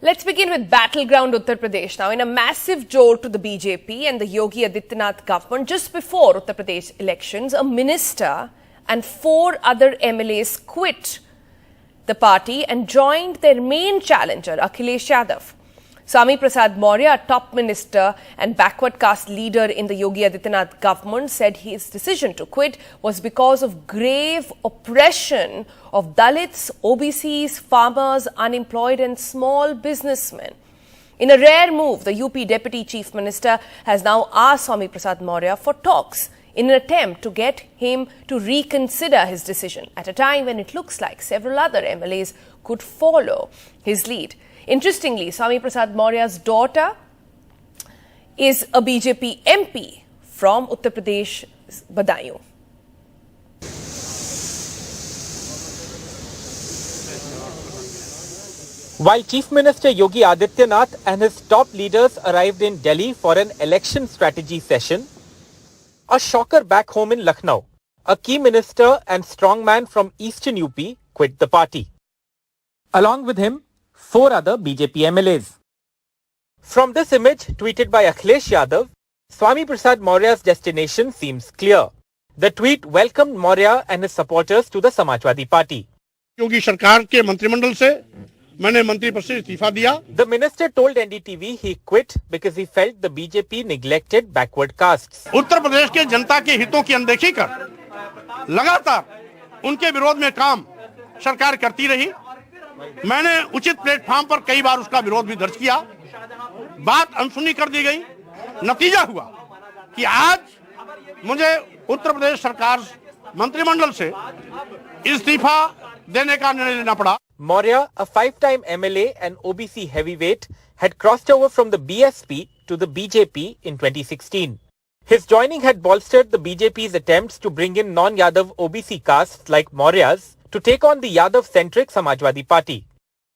Let's begin with battleground Uttar Pradesh. Now, in a massive jolt to the BJP and the Yogi Adityanath government, just before Uttar Pradesh elections, a minister and 4 other MLAs quit the party and joined their main challenger, Akhilesh Yadav. Swami Prasad Maurya, a top minister and backward caste leader in the Yogi Adityanath government, said his decision to quit was because of grave oppression of Dalits, OBCs, farmers, unemployed and small businessmen. In a rare move, the UP Deputy Chief Minister has now asked Swami Prasad Maurya for talks in an attempt to get him to reconsider his decision at a time when it looks like several other MLAs could follow his lead. Interestingly, Swami Prasad Maurya's daughter is a BJP MP from Uttar Pradesh, Badaयूं. While Chief Minister Yogi Adityanath and his top leaders arrived in Delhi for an election strategy session, a shocker back home in Lucknow, a key minister and strongman from eastern UP quit the party. Along with him, 4 other BJP MLAs. From this image tweeted by Akhilesh Yadav, Swami Prasad Maurya's destination seems clear. The tweet welcomed Maurya and his supporters to the Samajwadi Party. योगी सरकार के मंत्रिमंडल से मैंने मंत्री पद से इस्तीफा दिया. The minister told NDTV he quit because he felt the BJP neglected backward castes. Uttar Pradesh के जनता के हितों की अनदेखी कर लगातार उनके विरोध में काम सरकार करती रही. मैंने उचित प्लेटफॉर्म पर कई बार उसका विरोध भी दर्ज किया. बात अनसुनी कर दी गई. नतीजा हुआ कि आज मुझे उत्तर प्रदेश सरकार मंत्रिमंडल से इस्तीफा देने का निर्णय लेना पड़ा. Maurya, a 5-time MLA and OBC heavyweight, had crossed over from the BSP to the BJP in 2016. His joining had bolstered the BJP's attempts to bring in non-Yadav OBC castes like Maurya's to take on the Yadav-centric Samajwadi Party.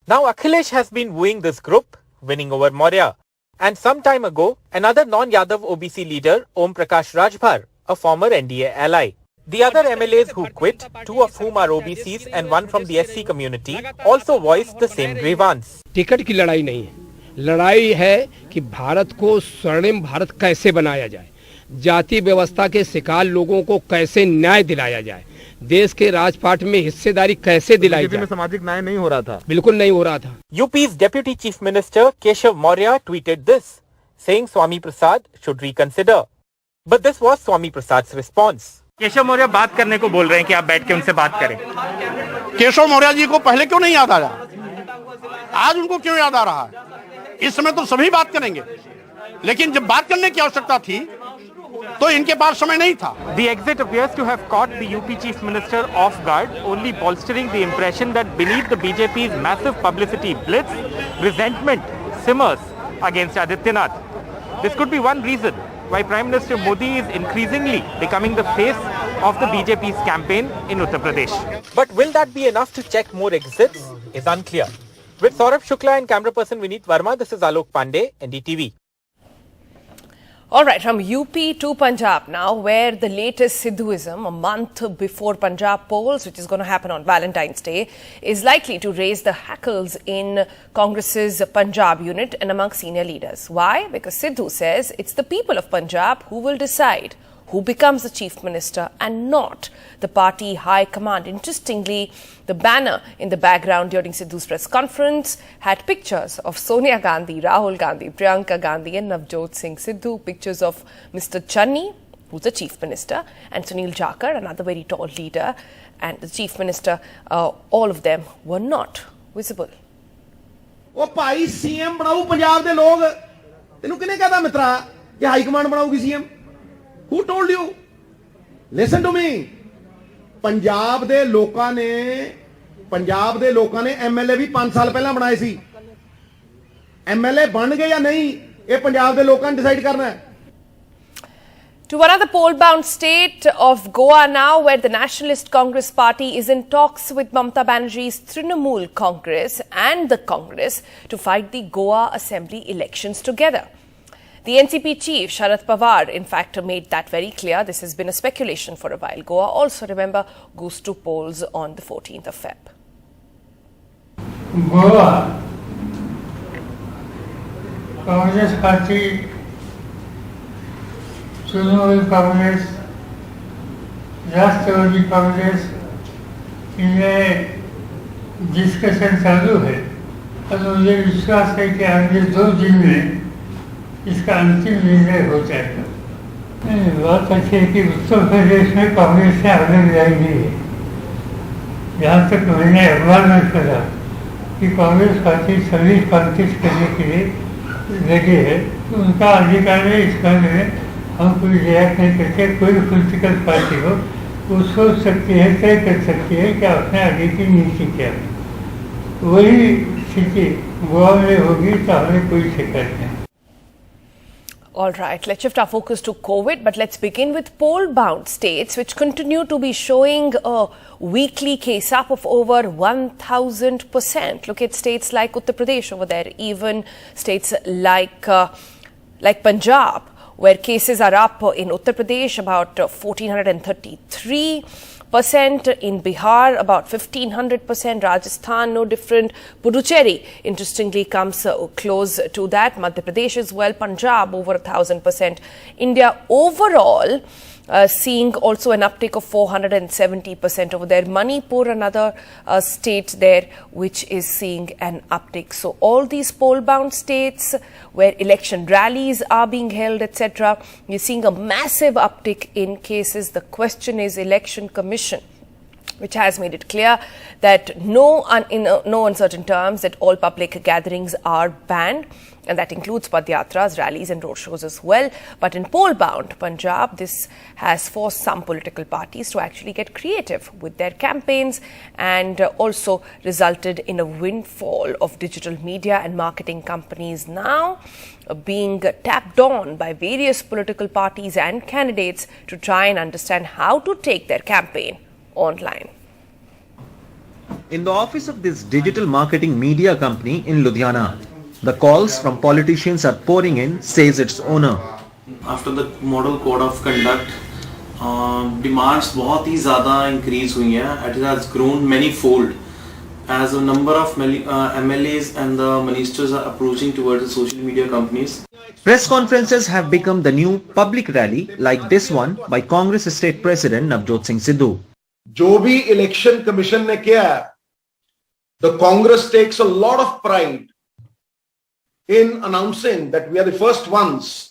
Now Akhilesh has been wooing this group, winning over Maurya. And some time ago, another non-Yadav OBC leader, Om Prakash Rajbhar, a former NDA ally. The other MLAs who quit, 2 of whom are OBCs and 1 from the SC community, also voiced the same grievance. Ticket की लड़ाई नहीं है, लड़ाई है कि भारत को स्वर्णिम भारत कैसे बनाया जाए, जाति व्यवस्था के शिकार लोगों को कैसे न्याय दिलाया जाए, देश के राजपाट में हिस्सेदारी कैसे दिलाई जाए. सामाजिक न्याय नहीं हो रहा था. बिल्कुल नहीं हो रहा था. UP's Deputy Chief Minister Keshav Maurya tweeted this, saying Swami Prasad should reconsider. But this was Swami Prasad's response. Keshav Maurya बात करने को बोल रहे हैं कि आप बैठ के उनसे बात करें. केशव मौर्य जी को पहले क्यों नहीं याद आया? आज उनको क्यों याद आ रहा है? इस समय तो सभी बात करेंगे, लेकिन जब बात करने की आवश्यकता थी तो इनके पास समय नहीं था. The exit appears to have caught the UP Chief Minister off guard, only bolstering the impression that beneath the BJP's massive publicity blitz, resentment simmers against Adityanath. This could be one reason why Prime Minister Modi is increasingly becoming the face of the BJP's campaign in Uttar Pradesh. But will that be enough to check more exits is unclear. With Saurabh Shukla and camera person Vineet Verma, this is Alok Pandey, NDTV. All right, from UP to Punjab now, where the latest Sidhuism, a month before Punjab polls, which is going to happen on Valentine's Day, is likely to raise the hackles in Congress's Punjab unit and among senior leaders. Why? Because Sidhu says it's the people of Punjab who will decide who becomes the chief minister and not the party high command. Interestingly, the banner in the background during Sidhu's press conference had pictures of Sonia Gandhi, Rahul Gandhi, Priyanka Gandhi and Navjot Singh Sidhu, pictures of Mr. Channi, who's the chief minister, and Sunil Jakar, another very tall leader, and the chief minister. All of them were not visible. ਉਹ ਭਾਈ CM ਬਣਾਉ ਪੰਜਾਬ ਦੇ ਲੋਕ ਤੈਨੂੰ ਕਿਹਨੇ ਕਹਤਾ ਮਿੱਤਰਾ ਕਿ high command ਬਣਾਉਗੀ CM? Who told you? Listen to me. Punjab ਦੇ ਲੋਕਾਂ ਨੇ MLA ਵੀ 5 ਸਾਲ ਪਹਿਲਾਂ ਬਣਾਏ ਸੀ. MLA ਬਣ ਗਏ ਜਾਂ ਨਹੀਂ ਇਹ ਪੰਜਾਬ ਦੇ ਲੋਕਾਂ ਨੇ ਡਿਸਾਈਡ ਕਰਨਾ ਹੈ. To another poll-bound state of Goa now, where the Nationalist Congress Party is in talks with Mamata Banerjee's Trinamool Congress and the Congress to fight the Goa Assembly elections together. The NCP chief, Sharad Pawar, in fact, made that very clear. This has been a speculation for a while. Goa also, remember, goes to polls on the 14th of Feb. Goa Congress party, Trinamool Congress, राष्ट्रवादी कांग्रेस, इनमें discussion चालू है और मुझे विश्वास है कि आगे 2 दिन में इसका अंतिम निर्णय हो जाएगा। बात अच्छी है कि उत्तर प्रदेश में कांग्रेस से आगे लड़ाई नहीं है। जहाँ तक मैंने अखबार में पढ़ा कि कांग्रेस पार्टी सभी कॉन्टेस्ट करने के लिए लगी है, तो उनका अधिकार है। इस बारे में हम कोई रिएक्ट नहीं करते। कोई पॉलिटिकल पार्टी हो वो सोच सकती है, तय कर सकती है कि अपने आगे की नीति क्या है। वही स्थिति गोवा में होगी तो हमें कोई शिकायत नहीं। All right, let's shift our focus to COVID, but let's begin with poll-bound states which continue to be showing a weekly case up of over 1,000%. Look at states like Uttar Pradesh over there, even states like Punjab, where cases are up in Uttar Pradesh about 1,433%, in Bihar about 1,500%, Rajasthan no different, Puducherry interestingly comes close to that, Madhya Pradesh as well, Punjab over 1,000%. India overall seeing also an uptick of 470% over there. Manipur, another state there which is seeing an uptick. So all these poll-bound states where election rallies are being held, etc., you're seeing a massive uptick in cases. The question is, Election Commission, which has made it clear that in no uncertain terms that all public gatherings are banned, and that includes padyatras, rallies and roadshows as well. But in poll-bound Punjab, this has forced some political parties to actually get creative with their campaigns, and also resulted in a windfall of digital media and marketing companies now being tapped on by various political parties and candidates to try and understand how to take their campaign online. In the office of this digital marketing media company in Ludhiana, the calls from politicians are pouring in, says its owner. After the model code of conduct, demands बहुत ही ज़्यादा increase हुई हैं. It has grown many-fold as a number of MLAs and the ministers are approaching towards the social media companies. Press conferences have become the new public rally, like this one by Congress State President Navjot Singh Sidhu. जो भी election commission ने किया है, the Congress takes a lot of pride in announcing that we are the first ones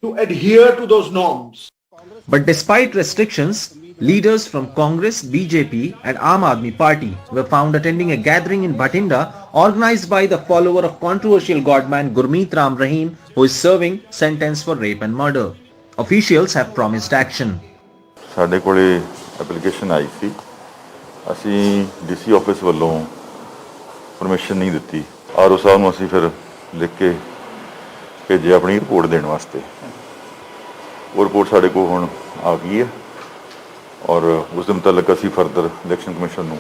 to adhere to those norms. But despite restrictions, leaders from Congress, BJP and Aam Aadmi Party were found attending a gathering in Bhatinda organized by the follower of controversial godman Gurmeet Ram Rahim, who is serving sentence for rape and murder. Officials have promised action. ਸਾਡੇ ਕੋਲੇ application I ਸੀ, ਅਸੀਂ DC office ਵੱਲੋਂ permission ਨਹੀਂ ਦਿੱਤੀ। RO ਸਾਹਿਬ ਨੂੰ ਅਸੀਂ ਫਿਰ ਲਿਖ ਕੇ ਭੇਜਿਆ ਆਪਣੀ ਰਿਪੋਰਟ ਦੇਣ ਵਾਸਤੇ। ਉਹ ਰਿਪੋਰਟ ਸਾਡੇ ਕੋਲ ਹੁਣ ਆ ਗਈ ਹੈ ਔਰ ਉਸ ਦੇ ਮੁਤਾਬਕ ਅਸੀਂ ਫਰਦਰ ਇਲੈਕਸ਼ਨ ਕਮਿਸ਼ਨ ਨੂੰ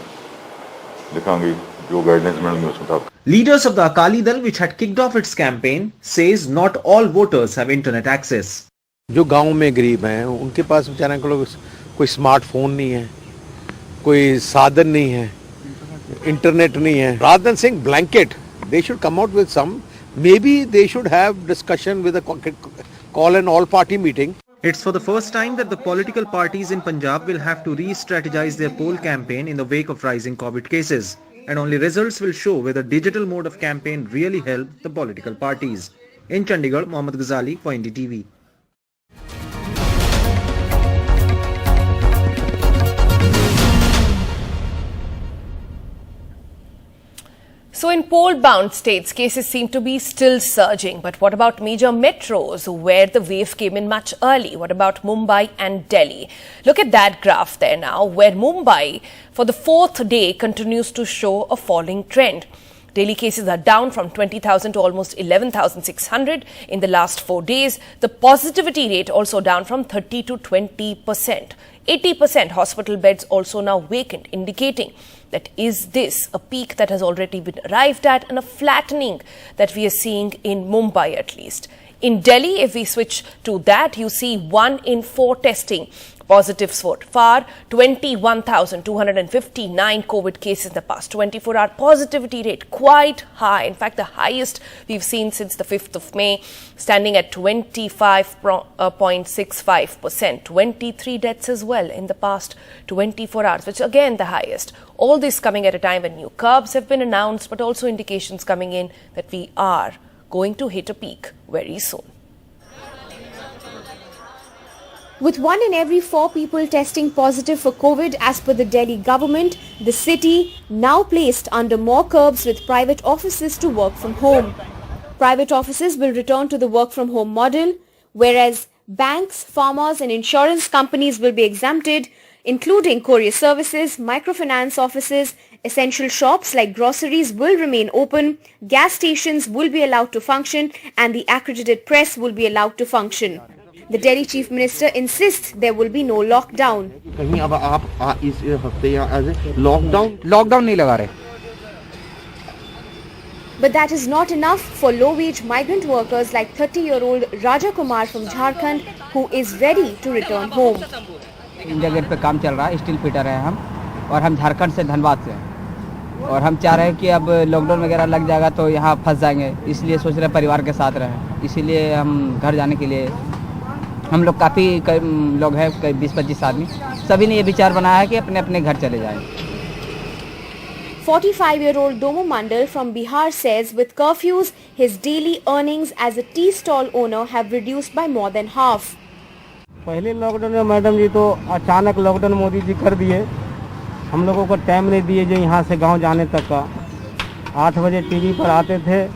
ਲਿਖਾਂਗੇ ਜੋ ਗਾਈਡਲਾਈਨਸ ਮਿਲਣਗੇ ਉਸ ਮੁਤਾਬਕ। Leaders of the Akali Dal, which had kicked off its campaign, says not all voters have internet access. जो गांव में गरीब हैं उनके पास बेचारे को कोई स्मार्टफोन नहीं है, कोई साधन नहीं है, इंटरनेट नहीं है। Rather than saying blanket, they should come out with some. Maybe they should have discussion with a call an all-party meeting. It's for the first time that the political parties in Punjab will have to re-strategize their poll campaign in the wake of rising COVID cases. And only results will show whether digital mode of campaign really helped the political parties. In Chandigarh, Mohammad Ghazali for NDTV. So in poll-bound states, cases seem to be still surging. But what about major metros where the wave came in much early? What about Mumbai and Delhi? Look at that graph there now, where Mumbai, for the 4th day, continues to show a falling trend. Daily cases are down from 20,000 to almost 11,600 in the last 4 days. The positivity rate also down from 30 to 20%. 80% hospital beds also now vacant, indicating that is this a peak that has already been arrived at and a flattening that we are seeing in Mumbai at least. In Delhi, if we switch to that, you see 1 in 4 testing Positives so far, 21,259 COVID cases in the past 24-hour. Positivity rate quite high. In fact, the highest we've seen since the 5th of May, standing at 25.65%. 23 deaths as well in the past 24 hours, which again the highest. All this coming at a time when new curbs have been announced, but also indications coming in that we are going to hit a peak very soon. With 1 in every 4 people testing positive for COVID as per the Delhi government, the city now placed under more curbs with private offices to work from home. Private offices will return to the work from home model, whereas banks, farmers and insurance companies will be exempted, including courier services, microfinance offices, essential shops like groceries will remain open, gas stations will be allowed to function and the accredited press will be allowed to function. The Delhi Chief Minister insists there will be no lockdown. Lockdown नहीं लगा रहे. But that is not enough for low-wage migrant workers like 30-year-old Raja Kumar from Jharkhand, who is ready to return home. India Gate पे काम चल रहा है, steel fitter हैं हम और हम झारखंड से धनबाद से हैं और हम चाह रहे हैं कि अब लॉकडाउन वगैरह लग जाएगा तो यहाँ फंस जाएंगे, इसलिए सोच रहे हैं परिवार के साथ रहें, इसीलिए हम घर जाने के लिए हम लोग काफ़ी लोग हैं, 20-25 आदमी, सभी ने ये विचार बनाया है कि अपने अपने घर चले जाएं। 45-year-old Domo Mandal from Bihar says with curfews, his daily earnings as a tea stall owner have reduced by more than half. पहले लॉकडाउन में मैडम जी तो अचानक लॉकडाउन मोदी जी कर दिए, हम लोगों को टाइम नहीं दिए जो यहाँ से गांव जाने तक का। 8 बजे टीवी पर आते थे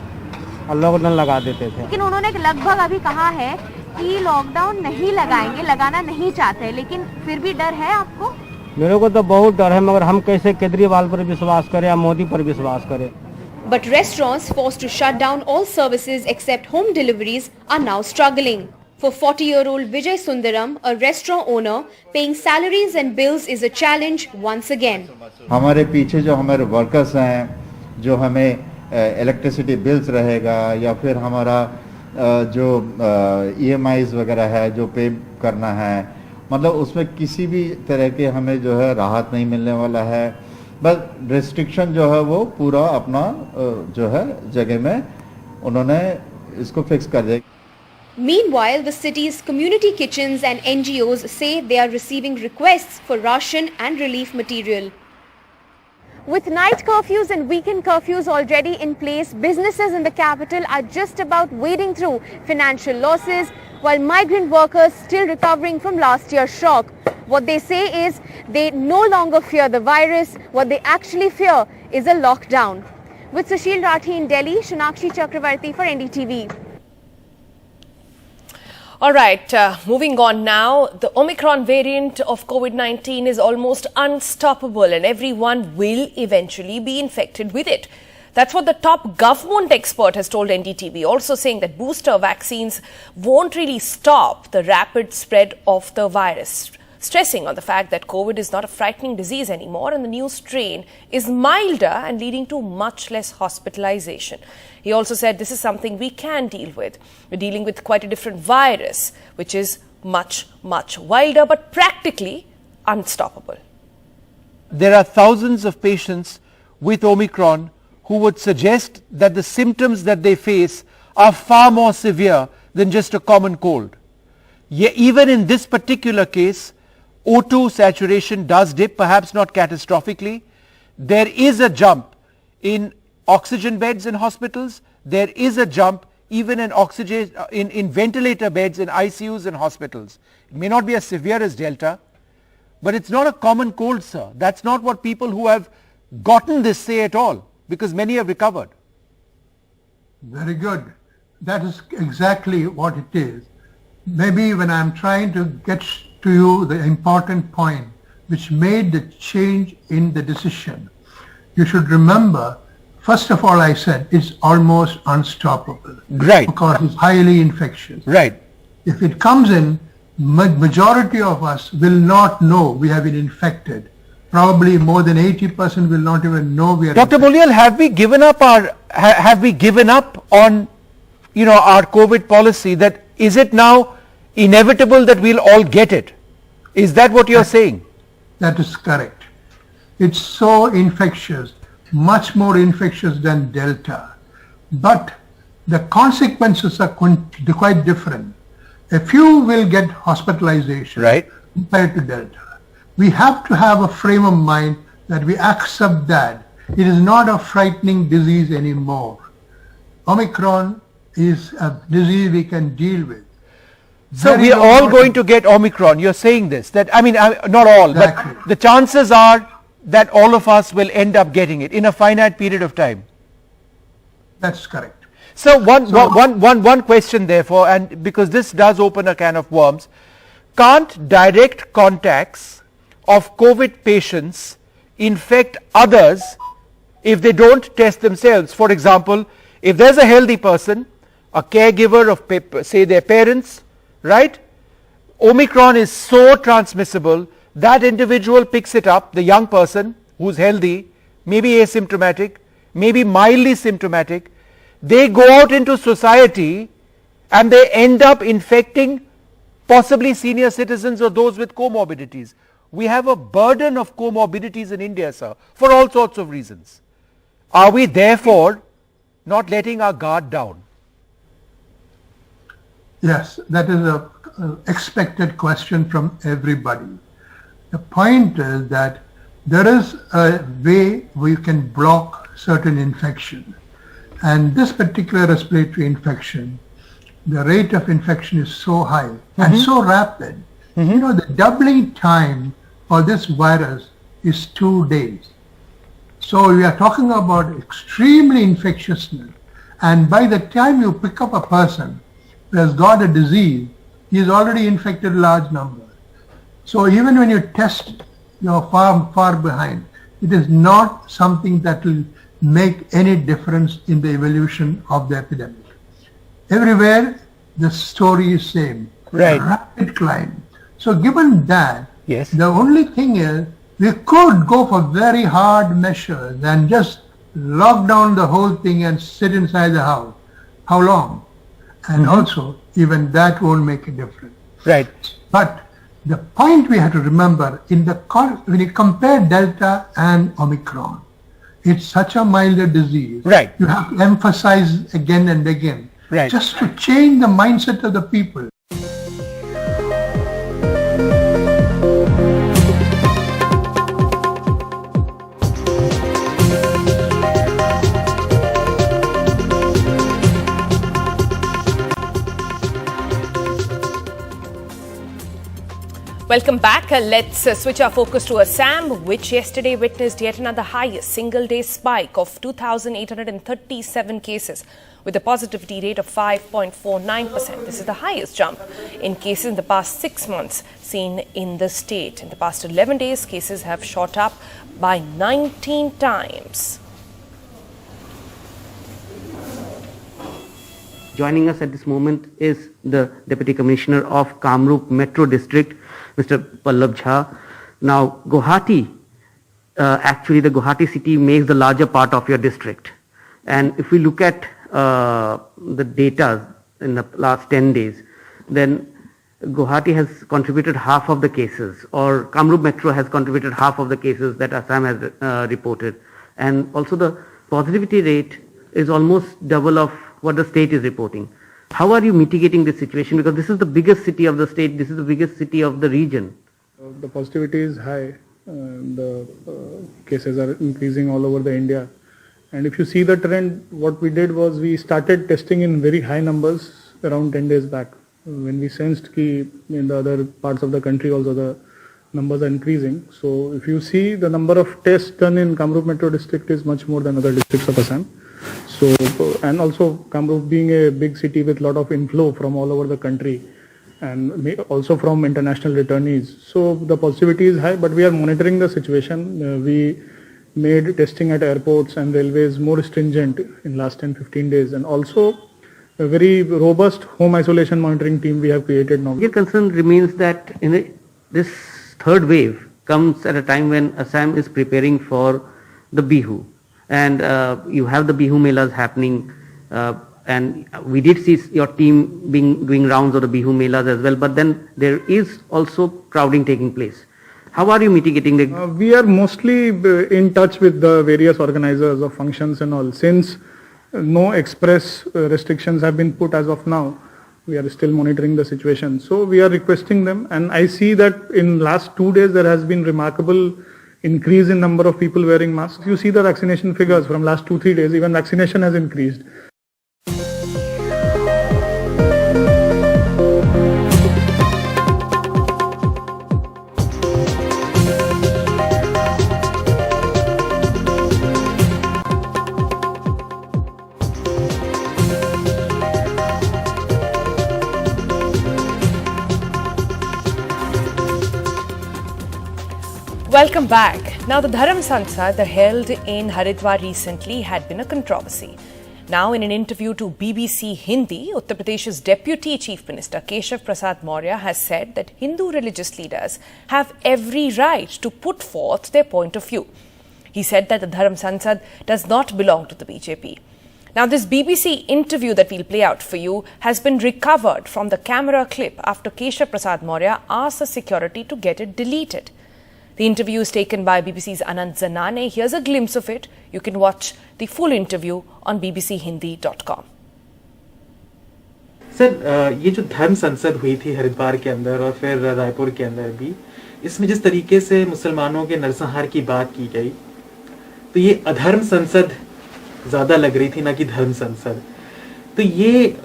और लॉकडाउन लगा देते थे। लेकिन उन्होंने लगभग अभी कहा है कि लॉकडाउन नहीं लगाएंगे, लगाना नहीं चाहते, लेकिन फिर भी डर है आपको? मेरे को तो बहुत डर है, मगर हम कैसे केजरीवाल पर विश्वास करें या मोदी पर विश्वास करें? But restaurants forced to shut down all services except home deliveries are now struggling. For 40-year-old Vijay Sundaram, a restaurant owner, paying salaries and bills is a challenge once again. हमारे पीछे जो हमारे वर्कर्स हैं, जो हमें electricity bills रहेगा या फिर हमारा जो EMIs वगैरह है जो पे करना है, मतलब उसमें किसी भी तरह के हमें जो है राहत नहीं मिलने वाला है। बस रेस्ट्रिक्शन जो है वो पूरा अपना जो है जगह में उन्होंने इसको फिक्स कर दिया। Meanwhile, the city's community kitchens and NGOs say they are receiving requests for ration and relief material. With night curfews and weekend curfews already in place, businesses in the capital are just about wading through financial losses, while migrant workers still recovering from last year's shock. What they say is they no longer fear the virus. What they actually fear is a lockdown. With Sushil Rathi in Delhi, Shunakshi Chakravarti for NDTV. All right, moving on now. The Omicron variant of COVID-19 is almost unstoppable and everyone will eventually be infected with it. That's what the top government expert has told NDTV, also saying that booster vaccines won't really stop the rapid spread of the virus, stressing on the fact that COVID is not a frightening disease anymore and the new strain is milder and leading to much less hospitalization. He also said this is something we can deal with. We're dealing with quite a different virus, which is much, much wilder, but practically unstoppable. There are thousands of patients with Omicron who would suggest that the symptoms that they face are far more severe than just a common cold. Yet even in this particular case, O2 saturation does dip, perhaps not catastrophically. There is a jump in oxygen beds in hospitals. There is a jump even in oxygen in ventilator beds in ICUs and hospitals. It may not be as severe as Delta, but it's not a common cold, sir. That's not what people who have gotten this say at all, because many have recovered. Very good. That is exactly what it is. Maybe when I'm trying to get to you the important point which made the change in the decision, you should remember, first of all, I said it's almost unstoppable. Right. Because it's highly infectious. Right. If it comes in, majority of us will not know we have been infected. Probably more than 80% will not even know we are Dr. Mulyal, have we given up on our COVID policy? That is it now inevitable that we'll all get it? Is that what you're saying? That is correct. It's so infectious, much more infectious than Delta. But the consequences are quite different. A few will get hospitalization compared to Delta. We have to have a frame of mind that we accept that it is not a frightening disease anymore. Omicron is a disease we can deal with. So we are all going to get Omicron. You're saying this, that, I mean, not all, Exactly. but the chances are that all of us will end up getting it in a finite period of time. That's correct. So one question therefore, and because this does open a can of worms, can't direct contacts of COVID patients infect others if they don't test themselves? For example, if there's a healthy person, a caregiver of say their parents, right? Omicron is so transmissible, that individual picks it up, the young person who's healthy, maybe asymptomatic, maybe mildly symptomatic, they go out into society and they end up infecting possibly senior citizens or those with comorbidities. We have a burden of comorbidities in India, sir, for all sorts of reasons. Are we therefore not letting our guard down? Yes, that is a expected question from everybody. The point is that there is a way we can block certain infection. And this particular respiratory infection, the rate of infection is so high and so rapid. You know, the doubling time for this virus is 2 days. So we are talking about extremely infectiousness. And by the time you pick up a person who has got a disease, he is already infected a large number. So even when you test, you're far behind. It is not something that will make any difference in the evolution of the epidemic. Everywhere the story is same. Right. Rapid climb. So given that, yes, the only thing is we could go for very hard measures and just lock down the whole thing and sit inside the house. How long? And also, even that won't make a difference. Right. But the point we have to remember, when you compare Delta and Omicron, it's such a milder disease. Right. You have to emphasize again and again. Right. Just to change the mindset of the people. Welcome back. Let's switch our focus to Assam, which yesterday witnessed yet another highest single-day spike of 2,837 cases, with a positivity rate of 5.49%. This is the highest jump in cases in the past 6 months seen in the state. In the past 11 days, cases have shot up by 19 times. Joining us at this moment is the Deputy Commissioner of Kamrup Metro District, Mr. Pallab Jha. Now, Guwahati, actually the Guwahati city makes the larger part of your district. And if we look at the data in the last 10 days, then Guwahati has contributed half of the cases, or Kamrup Metro has contributed half of the cases that Assam has reported. And also the positivity rate is almost double of what the state is reporting. How are you mitigating this situation? Because this is the biggest city of the state, this is the biggest city of the region. The positivity is high, the cases are increasing all over the India. And if you see the trend, what we did was we started testing in very high numbers around 10 days back. When we sensed that in the other parts of the country also the numbers are increasing. So if you see, the number of tests done in Kamrup Metro District is much more than other districts of Assam. So, and also Kamrup being a big city with a lot of inflow from all over the country and also from international returnees. So the positivity is high, but we are monitoring the situation. We made testing at airports and railways more stringent in last 10-15 days, and also a very robust home isolation monitoring team we have created now. Your concern remains that this third wave comes at a time when Assam is preparing for the Bihu. And you have the Bihu Melas happening. and we did see your team doing rounds of the Bihu Melas as well, but then there is also crowding taking place. How are you mitigating the... We are mostly in touch with the various organizers of functions and all. Since no express restrictions have been put as of now, we are still monitoring the situation. So we are requesting them, and I see that in last 2 days there has been remarkable increase in number of people wearing masks. You see the vaccination figures from last 2-3 days, even vaccination has increased. Welcome back. Now, the Dharma Sansad held in Hyderabad recently had been a controversy. Now, in an interview to BBC Hindi, Uttar Pradesh's Deputy Chief Minister Keshav Prasad Maurya has said that Hindu religious leaders have every right to put forth their point of view. He said that the Dharma Sansad does not belong to the BJP. Now, this BBC interview that we'll play out for you has been recovered from the camera clip after Keshav Prasad Maurya asked the security to get it deleted. The interview is taken by BBC's Anand Zanane. Here's a glimpse of it. You can watch the full interview on bbchindi.com. Sir, ये जो धर्म संसद हुई थी हरिद्वार के अंदर और फिर रायपुर के अंदर भी, इसमें जिस तरीके से मुसलमानों के नरसंहार की बात की गई, तो ये अधर्म संसद ज्यादा लग रही थी ना कि धर्म संसद. तो ये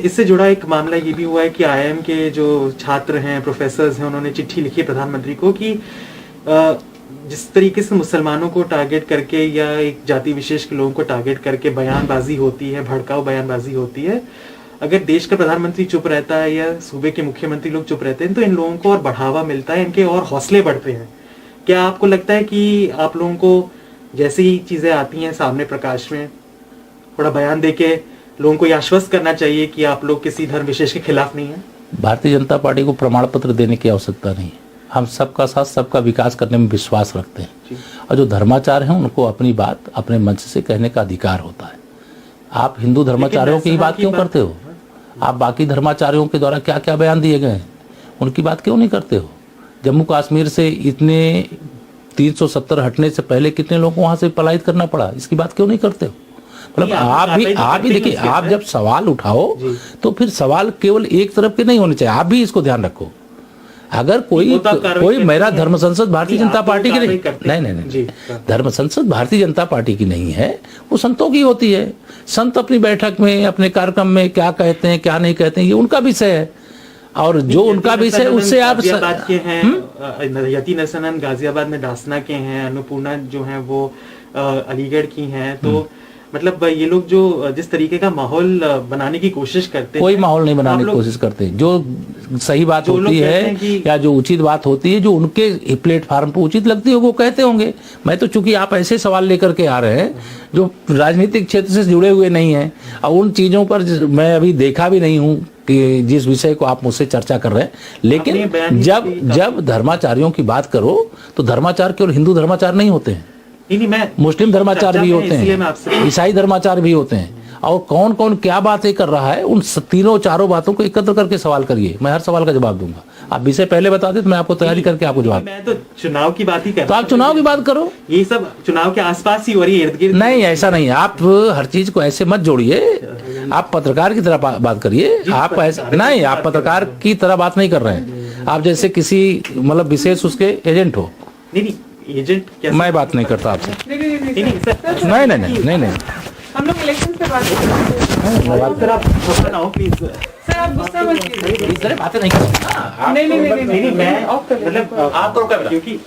इससे जुड़ा एक मामला ये भी हुआ है कि IIM के जो छात्र हैं, प्रोफेसर्स हैं, उन्होंने चिट्ठी लिखी प्रधानमंत्री को कि जिस तरीके से मुसलमानों को टारगेट करके या एक जाति विशेष के लोगों को टारगेट करके बयानबाजी होती है, भड़काऊ बयानबाजी होती है, अगर देश का प्रधानमंत्री चुप रहता है या सूबे के मुख्यमंत्री लोग चुप रहते हैं तो इन लोगों को और बढ़ावा मिलता है, इनके और हौसले बढ़ते हैं. क्या आपको लगता है कि आप लोगों को जैसे ही चीजें आती हैं सामने प्रकाश में, थोड़ा बयान देके लोगों को ये आश्वस्त करना चाहिए कि आप लोग किसी धर्म विशेष के खिलाफ नहीं है? भारतीय जनता पार्टी को प्रमाण पत्र देने की आवश्यकता नहीं है. हम सबका साथ सबका विकास करने में विश्वास रखते हैं और जो धर्माचार्य हैं उनको अपनी बात अपने मंच से कहने का अधिकार होता है. आप हिंदू धर्माचार्यों की बात क्यों करते हो? आप बाकी धर्माचार्यों के द्वारा क्या क्या बयान दिए गए हैं उनकी बात क्यों नहीं करते हो? जम्मू कश्मीर से इतने 370 हटने से पहले कितने लोगों को वहां से पलायित करना पड़ा, इसकी बात क्यों नहीं करते हो? मतलब आप भी देखिए, आप जब सवाल उठाओ तो फिर सवाल केवल एक तरफ के नहीं होने चाहिए. आप भी इसको ध्यान रखो. अगर कोई मेरा धर्म संसद भारतीय जनता पार्टी की नहीं, धर्म संसद भारतीय जनता पार्टी की नहीं है, वो संतों की होती है. संत अपनी बैठक में अपने कार्यक्रम में क्या कहते हैं क्या नहीं कहते हैं ये उनका विषय है, और जो उनका विषय उससे आप गाजियाबाद के हैं, यति नरसनन गाजियाबाद में दासना के हैं, अन्नपूर्णा जो है वो अलीगढ़ की हैं. तो मतलब ये लोग जो जिस तरीके का माहौल बनाने की कोशिश करते हैं, कोई माहौल नहीं बनाने की कोशिश करते. जो सही बात होती है या जो उचित बात होती है, जो उनके प्लेटफार्म पर उचित लगती है वो कहते होंगे. मैं तो चूंकि आप ऐसे सवाल लेकर के आ रहे हैं जो राजनीतिक क्षेत्र से जुड़े हुए नहीं हैं और उन चीजों पर मैं अभी देखा भी नहीं हूँ कि जिस विषय को आप मुझसे चर्चा कर रहे हैं. लेकिन जब धर्माचार्यों की बात करो तो धर्माचार केवल हिंदू धर्माचार नहीं होते हैं, मुस्लिम धर्माचार भी होते हैं, ईसाई धर्माचार भी होते हैं. और कौन कौन क्या बातें कर रहा है उन तीनों चारों बातों को एकत्र करके सवाल करिए. मैं हर सवाल का जवाब दूंगा. आप विषय पहले बता दे तो मैं आपको तैयारी करके आपको जवाब. मैं तो चुनाव की बात ही कर. तो आप चुनाव की बात करो. ये सब चुनाव के आसपास ही हो रही है, इर्द गिर्द नहीं. ऐसा नहीं, आप हर चीज को ऐसे मत जोड़िए. आप पत्रकार की तरह बात करिए. आप ऐसे नहीं, आप पत्रकार की तरह बात नहीं कर रहे हैं. आप जैसे किसी मतलब विशेष उसके एजेंट हो. नहीं, एजेंट मैं बात नहीं करता आपसे. नहीं. हम लोग इलेक्शन पे बात कर आप गुस्सा मत कीजिए. इस तरह बातें नहीं करता. नहीं मैं आप करो क्योंकि.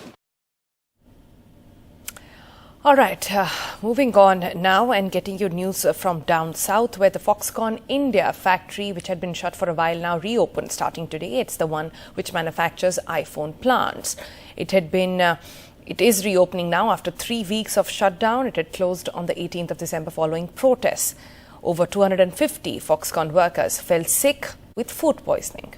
All right, moving on now and getting you news from down south where the Foxconn India factory, which had been shut for a while now, reopened starting today. It's the one which manufactures iPhone plants. It is reopening now after 3 weeks of shutdown. It had closed on the 18th of December following protests. Over 250 Foxconn workers fell sick with food poisoning.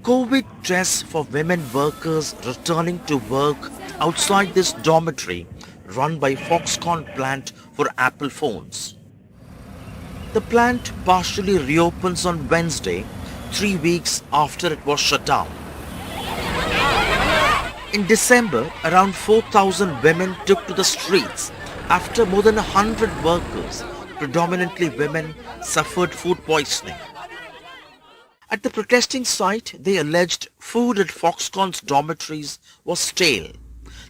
COVID tests for women workers returning to work outside this dormitory run by Foxconn plant for Apple phones. The plant partially reopens on Wednesday, 3 weeks after it was shut down. In December, around 4,000 women took to the streets after more than 100 workers, predominantly women, suffered food poisoning. At the protesting site, they alleged food at Foxconn's dormitories was stale,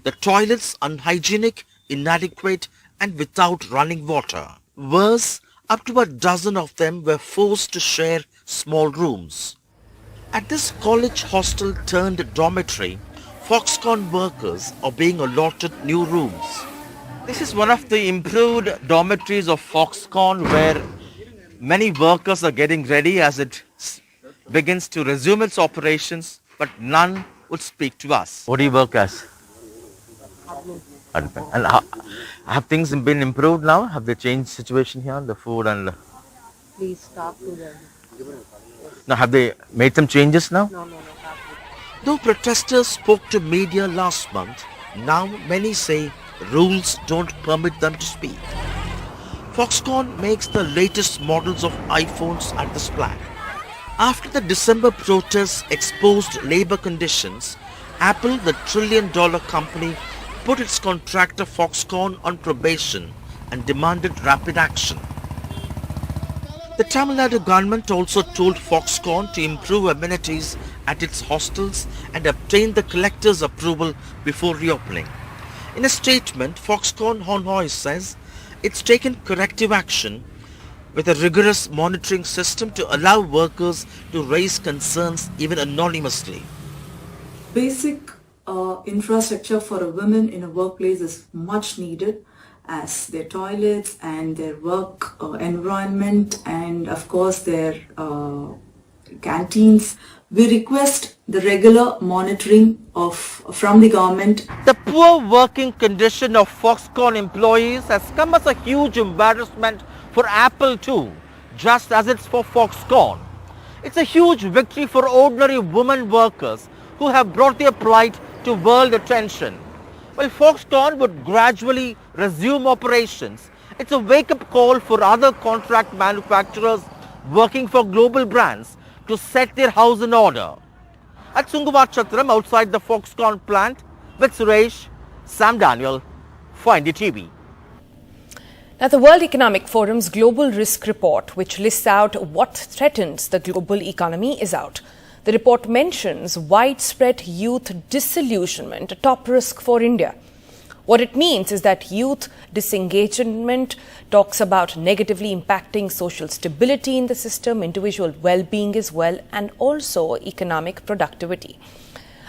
the toilets unhygienic, inadequate and without running water. Worse, up to a dozen of them were forced to share small rooms. At this college hostel turned dormitory, Foxconn workers are being allotted new rooms. This is one of the improved dormitories of Foxconn where many workers are getting ready as it begins to resume its operations, but none would speak to us. What do you work as? And have things been improved now? Have they changed situation here, the food and... Please talk to them. Now, have they made some changes now? No. Though protesters spoke to media last month, now many say rules don't permit them to speak. Foxconn makes the latest models of iPhones at this plant. After the December protests exposed labor conditions, Apple, the trillion-dollar company, put its contractor Foxconn on probation and demanded rapid action. The Tamil Nadu government also told Foxconn to improve amenities at its hostels and obtain the collector's approval before reopening. In a statement, Foxconn Honhoi says it's taken corrective action with a rigorous monitoring system to allow workers to raise concerns even anonymously. Basic infrastructure for a woman in a workplace is much needed, as their toilets and their work environment and of course their canteens. We request the regular monitoring from the government. The poor working condition of Foxconn employees has come as a huge embarrassment for Apple too, just as it's for Foxconn. It's a huge victory for ordinary women workers who have brought their plight to world attention. While Foxconn would gradually resume operations, it's a wake-up call for other contract manufacturers working for global brands to set their house in order. At Sungavachathram outside the Foxconn plant, with Suresh, Sam Daniel, for NDTV. Now, the World Economic Forum's Global Risk Report, which lists out what threatens the global economy, is out. The report mentions widespread youth disillusionment, a top risk for India. What it means is that youth disengagement talks about negatively impacting social stability in the system, individual well-being as well, and also economic productivity.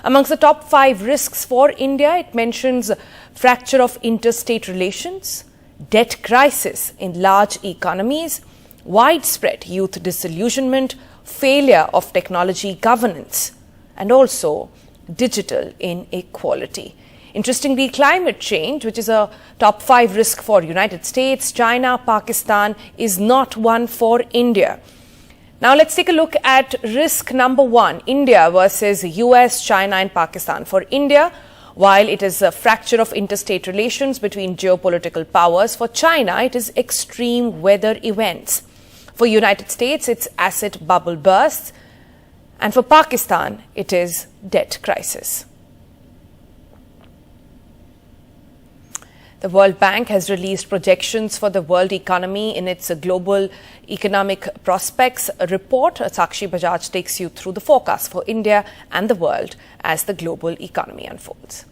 Amongst the top 5 risks for India, it mentions fracture of interstate relations, debt crisis in large economies, widespread youth disillusionment, failure of technology governance, and also digital inequality. Interestingly, climate change, which is a top 5 risk for United States, China, Pakistan, is not one for India. Now let's take a look at risk number 1, India versus US, China and Pakistan. For India, while it is a fracture of interstate relations between geopolitical powers, for China it is extreme weather events. For United States, it's asset bubble bursts, and for Pakistan, it is debt crisis. The World Bank has released projections for the world economy in its Global Economic Prospects report. Sakshi Bajaj takes you through the forecast for India and the world as the global economy unfolds.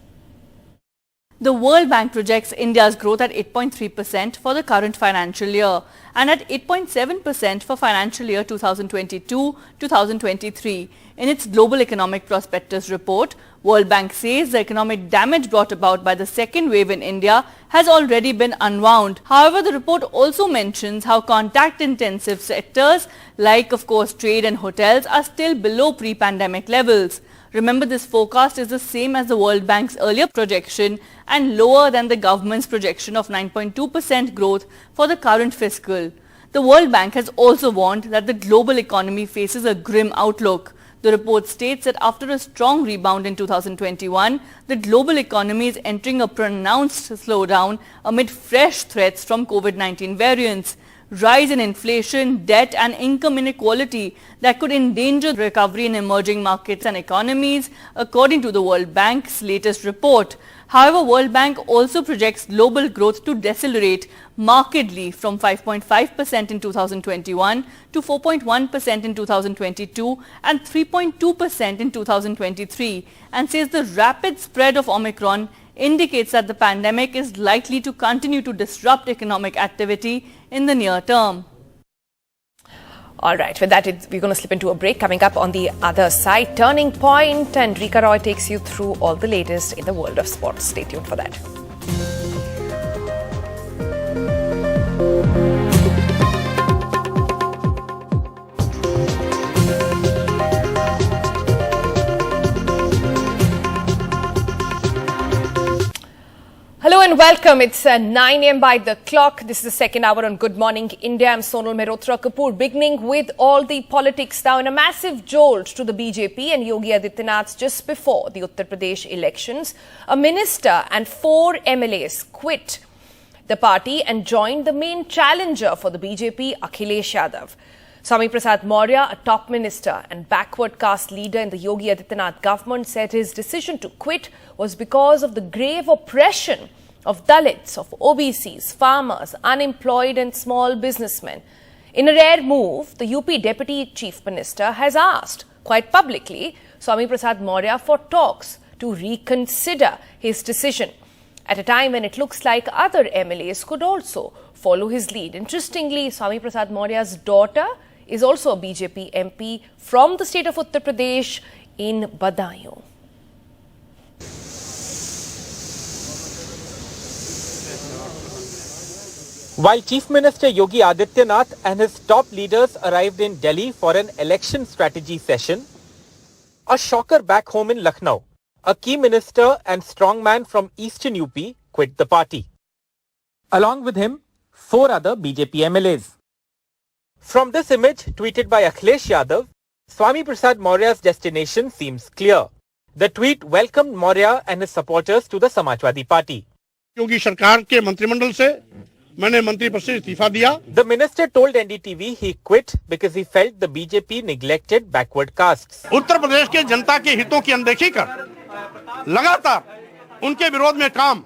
The World Bank projects India's growth at 8.3% for the current financial year and at 8.7% for financial year 2022-2023. In its Global Economic Prospectus report, World Bank says the economic damage brought about by the second wave in India has already been unwound. However, the report also mentions how contact-intensive sectors like, of course, trade and hotels are still below pre-pandemic levels. Remember, this forecast is the same as the World Bank's earlier projection and lower than the government's projection of 9.2% growth for the current fiscal. The World Bank has also warned that the global economy faces a grim outlook. The report states that after a strong rebound in 2021, the global economy is entering a pronounced slowdown amid fresh threats from COVID-19 variants. Rise in inflation, debt and income inequality that could endanger recovery in emerging markets and economies, according to the World Bank's latest report. However, World Bank also projects global growth to decelerate markedly from 5.5% in 2021 to 4.1% in 2022 and 3.2% in 2023, and says the rapid spread of Omicron indicates that the pandemic is likely to continue to disrupt economic activity in the near term. All right, with that, we're going to slip into a break. Coming up on the other side, Turning Point, and Rika Roy takes you through all the latest in the world of sports. Stay tuned for that. Hello and welcome. It's 9 a.m. by the clock. This is the second hour on Good Morning India. I'm Sonal Mehrotra Kapoor, beginning with all the politics now. In a massive jolt to the BJP and Yogi Adityanath just before the Uttar Pradesh elections, a minister and 4 MLAs quit the party and joined the main challenger for the BJP, Akhilesh Yadav. Swami Prasad Maurya, a top minister and backward caste leader in the Yogi Adityanath government, said his decision to quit was because of the grave oppression of Dalits, of OBCs, farmers, unemployed and small businessmen. In a rare move, the UP Deputy Chief Minister has asked, quite publicly, Swami Prasad Maurya for talks to reconsider his decision at a time when it looks like other MLAs could also follow his lead. Interestingly, Swami Prasad Maurya's daughter is also a BJP MP from the state of Uttar Pradesh in Badaयूं. While Chief Minister Yogi Adityanath and his top leaders arrived in Delhi for an election strategy session, a shocker back home in Lucknow, a key minister and strongman from eastern UP quit the party. Along with him, 4 other BJP MLAs. From this image tweeted by Akhilesh Yadav, Swami Prasad Maurya's destination seems clear. The tweet welcomed Maurya and his supporters to the Samajwadi Party. योगी सरकार के मंत्रिमंडल से मैंने मंत्री पद से इस्तीफा दिया. The minister told NDTV he quit because he felt the BJP neglected backward castes. Uttar Pradesh के जनता के हितों की अनदेखी कर लगातार उनके विरोध में काम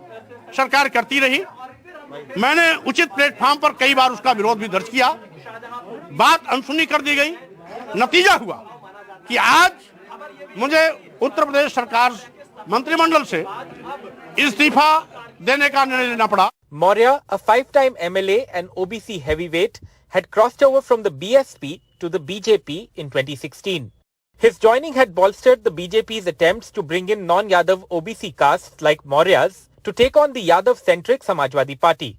सरकार करती रही. मैंने उचित प्लेटफॉर्म पर कई बार उसका विरोध भी दर्ज किया. बात अनसुनी कर दी गई. नतीजा हुआ कि आज मुझे उत्तर प्रदेश सरकार मंत्रिमंडल से इस्तीफा देने का निर्णय लेना पड़ा. Maurya, a 5-time MLA and OBC heavyweight, had crossed over from the BSP to the BJP in 2016. His joining had bolstered the BJP's attempts to bring in non-Yadav OBC castes like Maurya's to take on the Yadav-centric Samajwadi Party.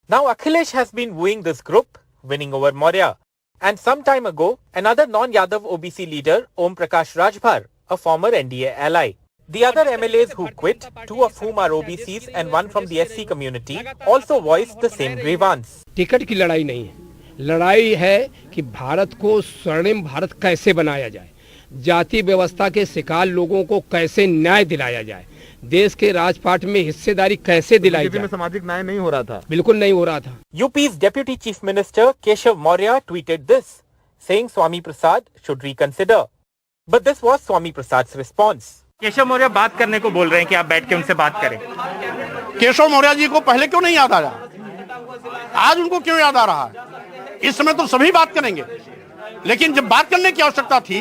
Now Akhilesh has been wooing this group, winning over Maurya. And some time ago, another non-Yadav OBC leader, Om Prakash Rajbhar, a former NDA ally. The other MLAs who quit, 2 of whom are OBCs and 1 from the SC community, also voiced the same grievance. Ticket की लड़ाई नहीं है. लड़ाई है कि भारत को स्वर्णिम भारत कैसे बनाया जाए, जाति व्यवस्था के शिकार लोगों को कैसे न्याय दिलाया जाए, देश के राजपाट में हिस्सेदारी कैसे दिलाई जाए. सामाजिक न्याय नहीं हो रहा था. बिल्कुल नहीं हो रहा था. UP's Deputy Chief Minister Keshav Maurya tweeted this, saying Swami Prasad should reconsider. But this was Swami Prasad's response. Keshav Maurya बात करने को बोल रहे हैं कि आप बैठ के उनसे बात करें. केशव मौर्य जी को पहले क्यों नहीं याद आया? आज उनको क्यों याद आ रहा है? इस समय तो सभी बात करेंगे, लेकिन जब बात करने की आवश्यकता थी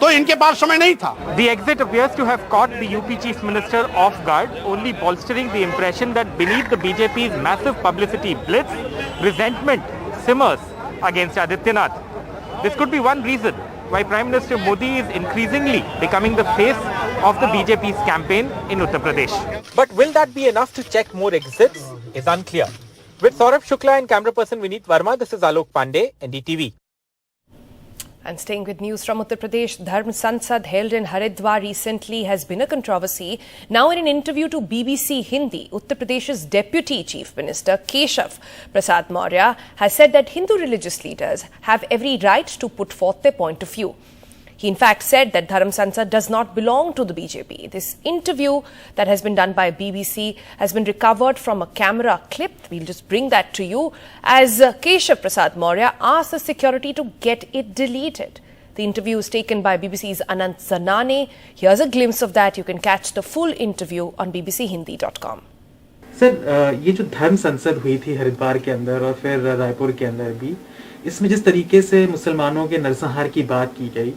तो इनके पास समय नहीं था. The exit appears to have caught the UP Chief Minister off guard, only bolstering the impression that beneath the BJP's massive publicity blitz, resentment simmers against Adityanath. This could be one reason why Prime Minister Modi is increasingly becoming the face of the BJP's campaign in Uttar Pradesh. But will that be enough to check more exits is unclear. With Saurabh Shukla and camera person Vineet Verma, this is Alok Pandey, NDTV. And staying with news from Uttar Pradesh, Dharma Sansad held in Haridwar recently has been a controversy. Now in an interview to BBC Hindi, Uttar Pradesh's Deputy Chief Minister Keshav Prasad Maurya has said that Hindu religious leaders have every right to put forth their point of view. He in fact said that Dharma Sansad does not belong to the BJP. This interview that has been done by BBC has been recovered from a camera clip. We'll just bring that to you as Keshav Prasad Maurya asked the security to get it deleted. The interview was taken by BBC's Anant Zanane. Here's a glimpse of that. You can catch the full interview on bbchindi.com. Sir, ये जो धर्म संसद हुई थी हरिद्वार के अंदर और फिर रायपुर के अंदर भी, इसमें जिस तरीके से मुसलमानों के नरसंहार की बात की गई,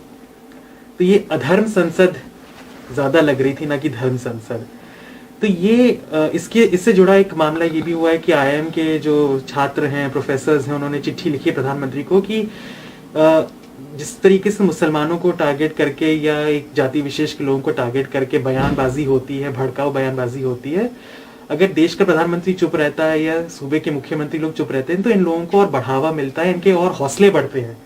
तो ये अधर्म संसद ज्यादा लग रही थी ना कि धर्म संसद। तो ये इससे जुड़ा एक मामला ये भी हुआ है कि IIM के जो छात्र हैं, प्रोफेसर्स हैं, उन्होंने चिट्ठी लिखी प्रधानमंत्री को कि जिस तरीके से मुसलमानों को टारगेट करके या एक जाति विशेष के लोगों को टारगेट करके बयानबाजी होती है, भड़काऊ बयानबाजी होती है, अगर देश का प्रधानमंत्री चुप रहता है या सूबे के मुख्यमंत्री लोग चुप रहते हैं तो इन लोगों को और बढ़ावा मिलता है, इनके और हौसले बढ़ते हैं।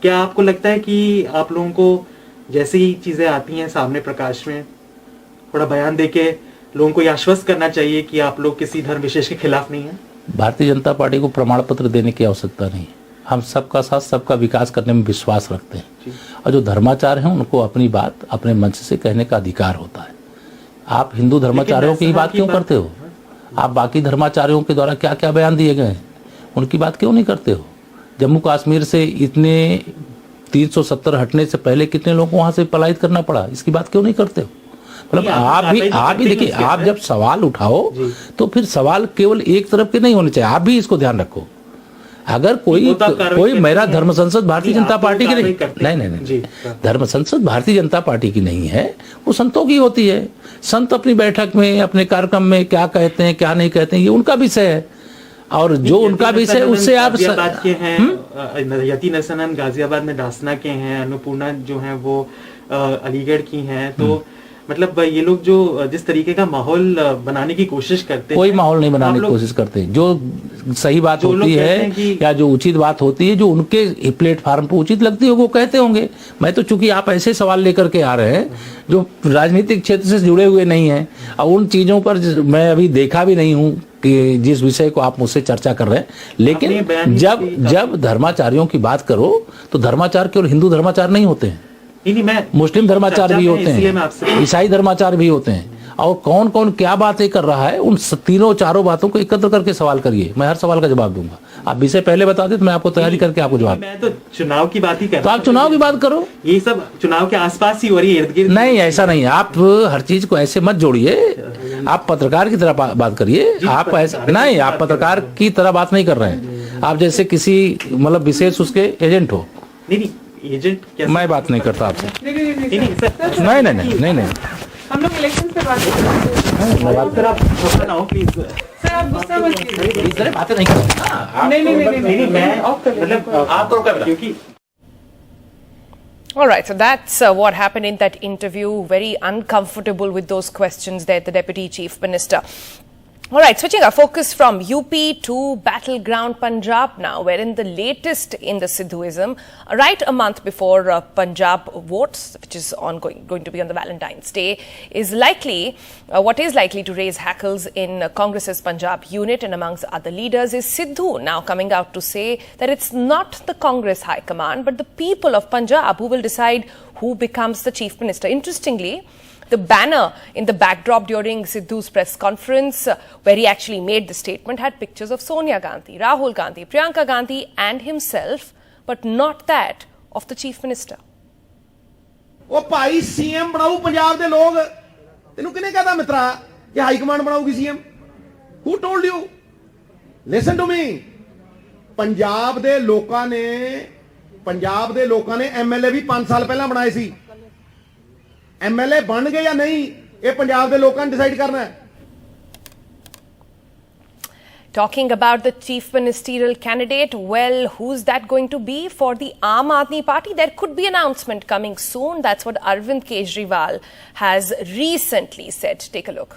क्या आपको लगता है कि आप लोगों को जैसे ही चीजें आती हैं सामने प्रकाश में, थोड़ा बयान देके लोगों को ये आश्वस्त करना चाहिए कि आप लोग किसी धर्म विशेष के खिलाफ नहीं है? भारतीय जनता पार्टी को प्रमाण पत्र देने की आवश्यकता नहीं है। हम सबका साथ सबका विकास करने में विश्वास रखते हैं और जो धर्माचार्य हैं उनको अपनी बात अपने मंच से कहने का अधिकार होता है। आप हिंदू धर्माचार्यों की बात क्यों करते हो? आप बाकी धर्माचार्यों के द्वारा क्या क्या बयान दिए गए हैं उनकी बात क्यों नहीं करते हो? जम्मू कश्मीर से इतने 370 हटने से पहले कितने लोगों को वहां से पलायित करना पड़ा, इसकी बात क्यों नहीं करते हो? मतलब आप भी देखिए, आप जब सवाल उठाओ तो फिर सवाल केवल एक तरफ के नहीं होने चाहिए, आप भी इसको ध्यान रखो। अगर कोई मेरा धर्म संसद भारतीय जनता पार्टी की नहीं, धर्म संसद भारतीय जनता पार्टी की नहीं है, वो संतों की होती है। संत अपनी बैठक में अपने कार्यक्रम में क्या कहते हैं क्या नहीं कहते हैं ये उनका विषय है, और जो उनका विषय उससे आप यति नरसनन गाजियाबाद में डासना के हैं, अन्नपूर्णा जो है वो अलीगढ़ की हैं, तो मतलब ये लोग जो जिस तरीके का माहौल बनाने की कोशिश करते हैं, कोई माहौल नहीं बनाने की कोशिश करते। जो सही बात होती है या जो उचित बात होती है, जो उनके प्लेटफार्म पर उचित लगती है वो कहते होंगे। मैं तो चूंकि आप ऐसे सवाल लेकर के आ रहे हैं जो राजनीतिक क्षेत्र से जुड़े हुए नहीं हैं और उन चीजों पर मैं अभी देखा भी नहीं हूँ कि जिस विषय को आप मुझसे चर्चा कर रहे हैं। लेकिन जब धर्माचार्यों की बात करो तो धर्माचार केवल हिंदू धर्माचार नहीं होते हैं, मुस्लिम धर्माचार भी होते हैं, ईसाई धर्माचार भी होते हैं, और कौन कौन क्या बातें कर रहा है उन तीनों चारों बातों को एकत्र करके सवाल करिए। मैं हर सवाल का जवाब दूंगा। आप विषय पहले बता दे तो मैं आपको तैयारी करके आपको जवाब। मैं तो चुनाव की बात ही कर रहा हूं। तो आप चुनाव की बात करो, ये सब चुनाव के आसपास ही हो रही है, इर्द गिर्द नहीं। ऐसा नहीं, आप हर चीज को ऐसे मत जोड़िए। आप पत्रकार की तरह बात करिए। आप ऐसा नहीं, आप पत्रकार की तरह बात नहीं कर रहे हैं। आप जैसे किसी मतलब विशेष उसके एजेंट हो। नहीं, एजेंट मैं बात नहीं करता आपसे। नहीं, हम लोग इलेक्शन पे बात कर रहे हैं। सर आप गुस्सा मत कीजिए, इस तरह बातें नहीं करते। नहीं मैं मतलब आप तो क्योंकि All right, so that's what happened in that interview. Very uncomfortable with those questions there, the Deputy Chief Minister. All right, switching our focus from UP to battleground Punjab now, wherein the latest in the Sidhuism, right a month before Punjab votes, which is going to be on the Valentine's Day, is likely, what is likely to raise hackles in Congress's Punjab unit and amongst other leaders is Sidhu now coming out to say that it's not the Congress High Command, but the people of Punjab who will decide who becomes the Chief Minister. Interestingly, the banner in the backdrop during Sidhu's press conference, where he actually made the statement, had pictures of Sonia Gandhi, Rahul Gandhi, Priyanka Gandhi and himself, but not that of the Chief Minister. ओ भाई CM बनाऊ पंजाब दे लोग, तेनू किने कहता मित्रा कि high command बनाऊगी CM? Who told you? Listen to me. Punjab दे लोकां ने MLA भी 5 साल पहला बनाए सी। MLA बन गए या नहीं, ये पंजाब दे लोकां ने डिसाइड करना है। Talking about the chief ministerial candidate, well, who's that going to be for the Aam Aadmi Party? There could be an announcement coming soon. That's what Arvind Kejriwal has recently said. Take a look.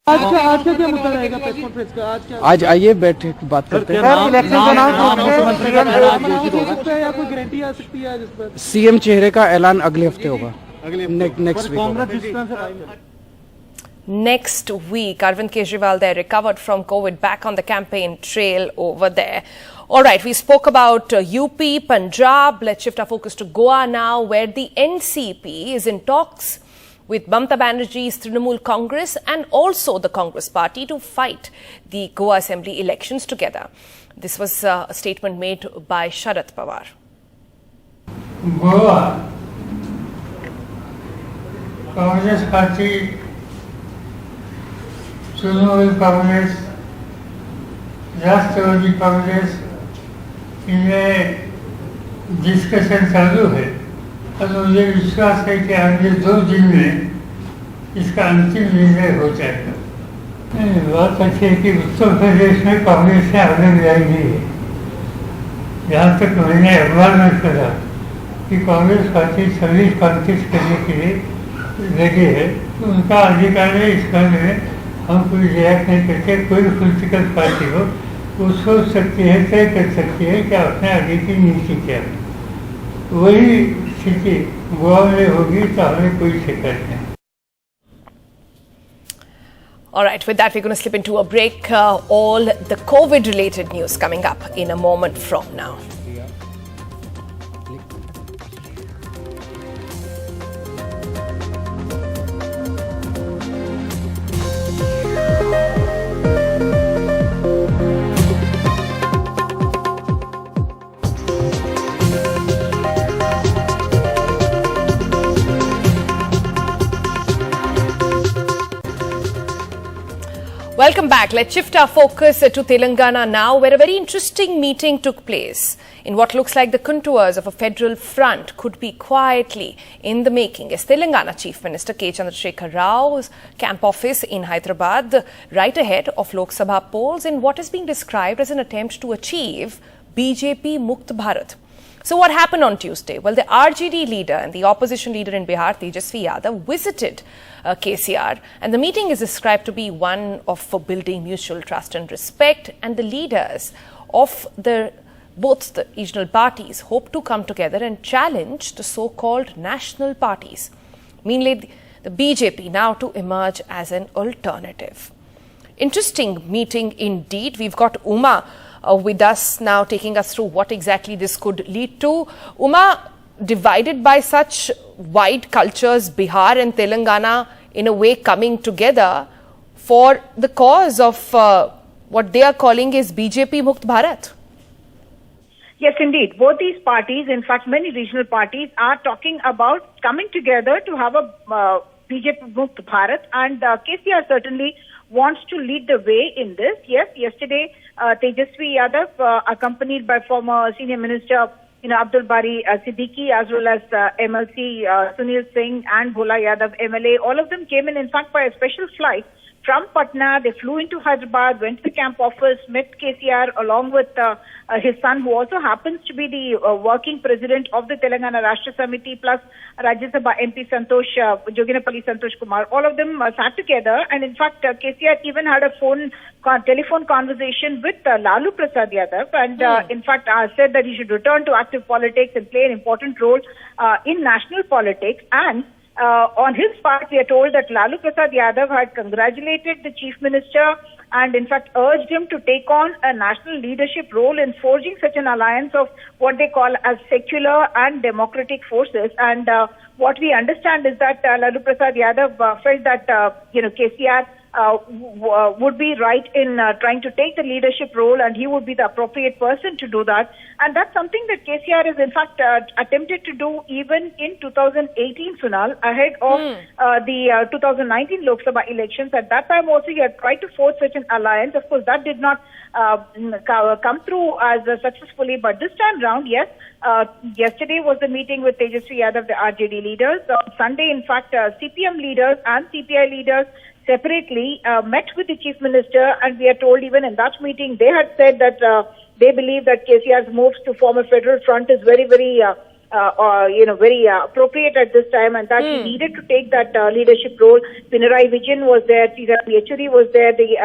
आज का क्या मुद्दा रहेगा press conference का? आज आइए बैठे बात करते हैं। या कोई गारंटी आ सकती है जिस पर CM चेहरे का ऐलान अगले हफ्ते होगा, next week. Next week, Arvind Kejriwal there recovered from COVID, back on the campaign trail over there. All right, we spoke about UP, Punjab. Let's shift our focus to Goa now, where the NCP is in talks with Mamata Banerjee's Trinamool Congress and also the Congress party to fight the Goa Assembly elections together. This was a statement made by Sharad Pawar. Goa Congress party, Trinamool Congress, राष्ट्रवादी कांग्रेस इनमें discussion चालू है और मुझे विश्वास है कि आगे 2 दिन में इसका अंतिम निर्णय हो जाएगा। बात अच्छी है कि उत्तर प्रदेश में कांग्रेस से आगे बढ़ाई गई है। जहाँ तक मैंने अखबार में पढ़ा कि कांग्रेस पार्टी 26 कॉन्टेस्ट करने के लिए लगी है, तो उनका अधिकार है। इस बारे में हम कोई रिएक्ट नहीं करते। कोई पॉलिटिकल पार्टी हो वो सोच सकती है, तय कर सकती है कि अपने आगे की नीति क्या है। वही स्थिति गोवा में होगी तो हमें कोई शिकायत नहीं। All right, with that, we're going to slip into a break. All the COVID-related news coming up in a moment from now. Welcome back. Let's shift our focus to Telangana now, where a very interesting meeting took place in what looks like the contours of a federal front could be quietly in the making. As Telangana Chief Minister Chandrasekhar Rao's camp office in Hyderabad, right ahead of Lok Sabha polls in what is being described as an attempt to achieve BJP Mukt Bharat. So what happened on Tuesday? Well, the RJD leader and the opposition leader in Bihar, Tejasvi Yadav, visited KCR, and the meeting is described to be one of building mutual trust and respect, and the leaders of both the regional parties hope to come together and challenge the so-called national parties, mainly the BJP now to emerge as an alternative. Interesting meeting indeed. We've got Uma with us now, taking us through what exactly this could lead to. Uma, divided by such wide cultures, Bihar and Telangana in a way coming together for the cause of what they are calling is BJP Mukt Bharat. Yes, indeed. Both these parties, in fact, many regional parties are talking about coming together to have a BJP Mukt Bharat, and KCR certainly wants to lead the way in this. Yes, yesterday Tejasvi Yadav, accompanied by former senior minister Abdul Bari Siddiqui, as well as MLC Sunil Singh and Bhola Yadav MLA, all of them came in fact, by a special flight from Patna. They flew into Hyderabad, went to the camp office, met KCR along with his son, who also happens to be the working president of the Telangana Rashtra Samiti, plus Rajya Sabha MP Joginapalli Santosh Kumar. All of them sat together, and in fact KCR even had a telephone conversation with Lalu Prasad Yadav, and in fact said that he should return to active politics and play an important role in national politics. And on his part, we are told that Lalu Prasad Yadav had congratulated the Chief Minister and in fact urged him to take on a national leadership role in forging such an alliance of what they call as secular and democratic forces. And what we understand is that Lalu Prasad Yadav felt that KCR would be right in trying to take the leadership role, and he would be the appropriate person to do that. And that's something that KCR has in fact attempted to do even in 2018, Sunal, ahead of the 2019 Lok Sabha elections. At that time also he had tried to forge such an alliance. Of course, that did not come through as successfully, but this time round, yes. Yesterday was the meeting with Tejasvi Yadav, the RJD leaders. On Sunday, in fact, CPM leaders and CPI leaders separately met with the Chief Minister, and we are told even in that meeting they had said that they believe that KCR's moves to form a federal front is very, very appropriate at this time, and that he needed to take that leadership role. Pinarayi Vijayan was there, Yechuri was there, the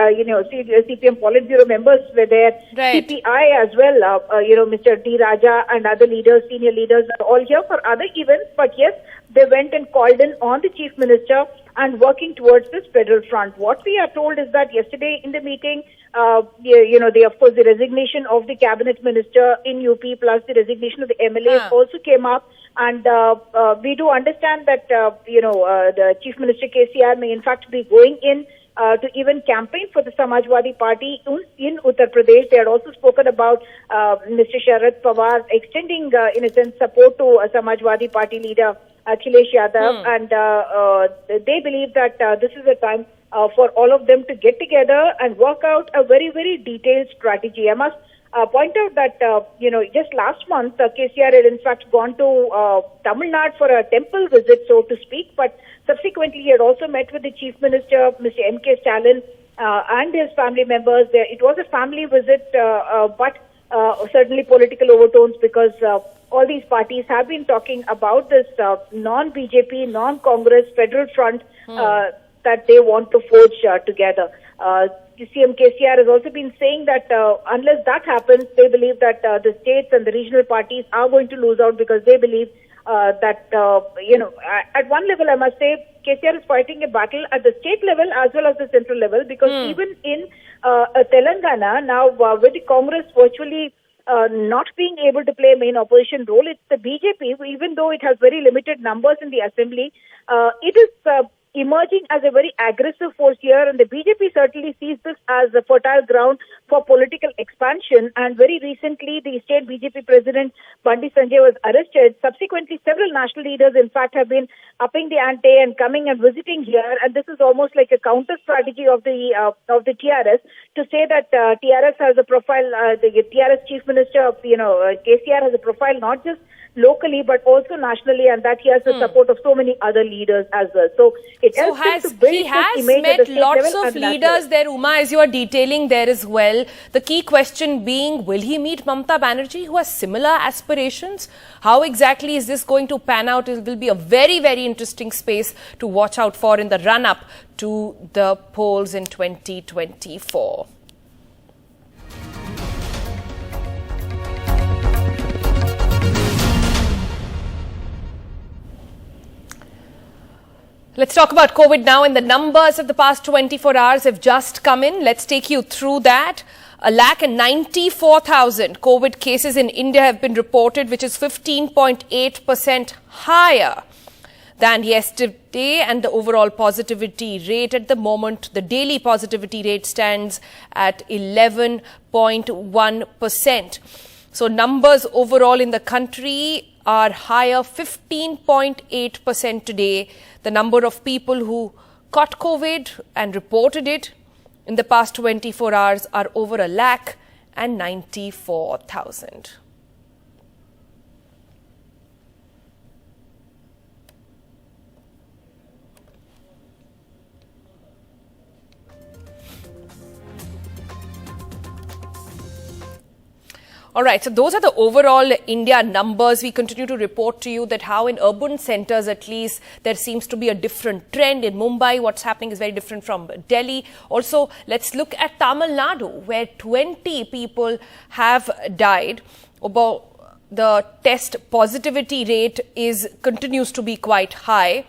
CPM Politburo members were there, CPI as well, Mr. D. Raja and other leaders, senior leaders are all here for other events, but yes, they went and called in on the Chief Minister and working towards this federal front. What we are told is that yesterday in the meeting, the resignation of the cabinet minister in UP plus the resignation of the MLAs also came up. And we do understand that, the Chief Minister KCR may in fact be going in to even campaign for the Samajwadi Party in Uttar Pradesh. They had also spoken about Mr. Sharad Pawar extending, in a sense, support to Samajwadi Party leader Akhilesh Yadav. And they believe that this is a time for all of them to get together and work out a very, very detailed strategy. I must point out that, just last month, KCR had in fact gone to Tamil Nadu for a temple visit, so to speak, but subsequently he had also met with the Chief Minister, Mr. M.K. Stalin, and his family members. It was a family visit, but certainly political overtones, because all these parties have been talking about this non-BJP, non-Congress federal front that they want to forge together. CM KCR has also been saying that unless that happens, they believe that the states and the regional parties are going to lose out, because they believe that, at one level, I must say, KCR is fighting a battle at the state level as well as the central level, because even in Telangana, now with the Congress virtually not being able to play a main opposition role, it's the BJP, even though it has very limited numbers in the assembly, it is emerging as a very aggressive force here, and the BJP certainly sees this as a fertile ground for political expansion. And very recently, the state BJP president, Bandi Sanjay, was arrested. Subsequently, several national leaders, in fact, have been upping the ante and coming and visiting here. And this is almost like a counter strategy of the TRS to say that TRS has a profile. The TRS chief minister, KCR has a profile not just locally but also nationally, and that he has the support of so many other leaders as well. So it helps him to build he his has image at the met state lots level of and national leaders level. there, Uma, as you are detailing there as well. The key question being, will he meet Mamata Banerjee, who has similar aspirations? How exactly is this going to pan out? It will be a very, very interesting space to watch out for in the run-up to the polls in 2024. Let's talk about COVID now, and the numbers of the past 24 hours have just come in. Let's take you through that. 1,94,000 COVID cases in India have been reported, which is 15.8% higher than yesterday, and the overall positivity rate at the moment, the daily positivity rate stands at 11.1%. So numbers overall in the country are higher, 15.8% today. The number of people who caught COVID and reported it in the past 24 hours are over 1,94,000. All right, so those are the overall India numbers. We continue to report to you that how in urban centres at least there seems to be a different trend. In Mumbai, what's happening is very different from Delhi. Also, let's look at Tamil Nadu, where 20 people have died. About the test positivity rate continues to be quite high.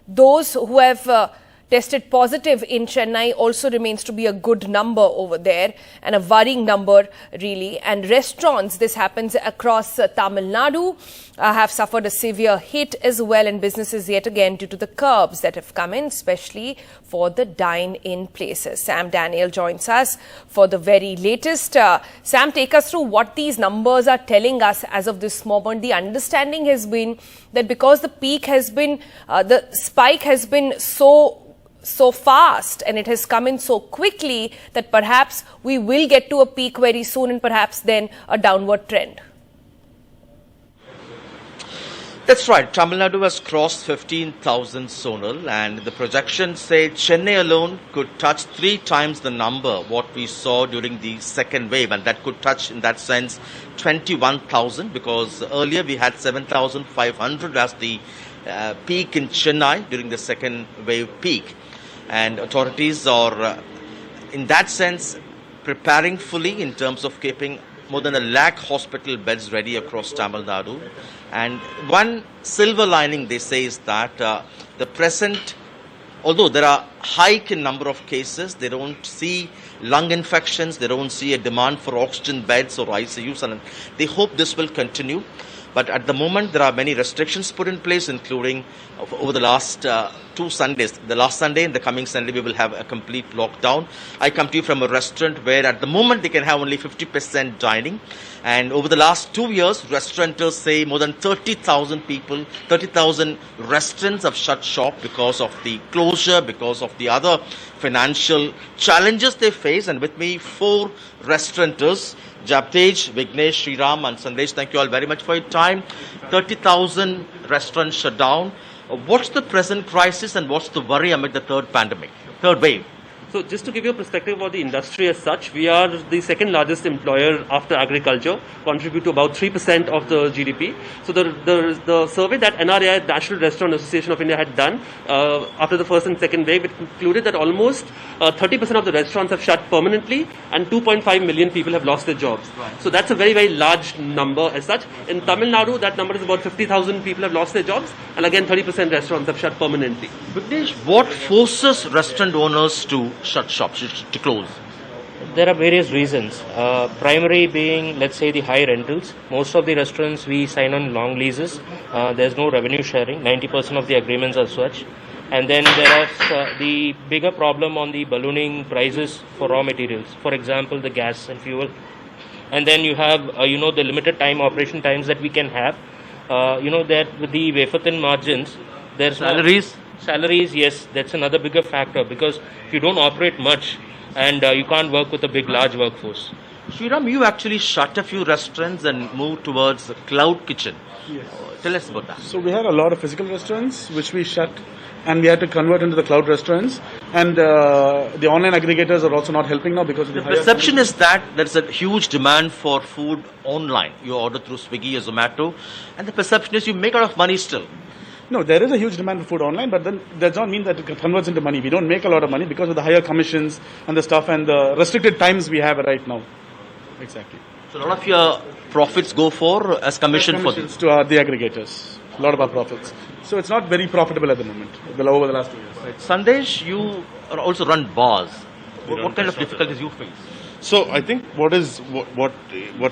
Those who have tested positive in Chennai also remains to be a good number over there, and a worrying number really. And restaurants, this happens across Tamil Nadu, have suffered a severe hit as well, and businesses yet again due to the curbs that have come in, especially for the dine-in places. Sam Daniel joins us for the very latest. Sam, take us through what these numbers are telling us as of this moment. The understanding has been that because the peak has been, the spike has been so fast and it has come in so quickly that perhaps we will get to a peak very soon and perhaps then a downward trend. That's right. Tamil Nadu has crossed 15,000 Sonal, and the projections say Chennai alone could touch 3 times the number what we saw during the second wave, and that could touch in that sense 21,000, because earlier we had 7,500 as the peak in Chennai during the second wave peak. And authorities are, in that sense, preparing fully in terms of keeping more than 1 lakh hospital beds ready across Tamil Nadu. And one silver lining, they say, is that the present, although there are hike in number of cases, they don't see lung infections, they don't see a demand for oxygen beds or ICUs, and they hope this will continue. But at the moment, there are many restrictions put in place, including over the last 2 Sundays. The last Sunday and the coming Sunday, we will have a complete lockdown. I come to you from a restaurant where at the moment they can have only 50% dining. And over the last 2 years, restaurateurs say more than 30,000 people, 30,000 restaurants have shut shop because of the closure, because of the other financial challenges they face. And with me, 4 restaurateurs, Japtej, Vignesh, Sriram and Sandesh, thank you all very much for your time. 30,000 restaurants shut down. What's the present crisis and what's the worry amid the third wave? So just to give you a perspective of the industry as such, we are the second largest employer after agriculture, contribute to about 3% of the GDP. So the survey that NRAI, National Restaurant Association of India, had done after the first and second wave, it concluded that almost 30% of the restaurants have shut permanently and 2.5 million people have lost their jobs. Right. So that's a very, very large number as such. In Tamil Nadu, that number is about 50,000 people have lost their jobs, and again 30% restaurants have shut permanently. Vignesh, what forces restaurant owners to shut shops, to close? There are various reasons. Primary being, let's say, the high rentals. Most of the restaurants we sign on long leases. There's no revenue sharing. 90% of the agreements are such. And then there is the bigger problem on the ballooning prices for raw materials. For example, the gas and fuel. And then you have, the limited time operation times that we can have. That with the wafer thin margins, there's salaries, yes, that's another bigger factor, because if you don't operate much and you can't work with a large workforce. Sriram, you actually shut a few restaurants and moved towards the cloud kitchen. Yes. Tell us about that. So we had a lot of physical restaurants which we shut, and we had to convert into the cloud restaurants, and the online aggregators are also not helping now because of the perception is that there's a huge demand for food online. You order through Swiggy or Zomato, and the perception is you make a lot of money still. No, there is a huge demand for food online, but then that does not mean that it converts into money. We don't make a lot of money because of the higher commissions and the stuff and the restricted times we have right now. Exactly. So a lot of your profits go for as commission for this? To the aggregators. A lot of our profits. So it's not very profitable at the moment, over the last 2 years. Right. Sandesh, you also run bars. What kind of difficulties you face? So I think what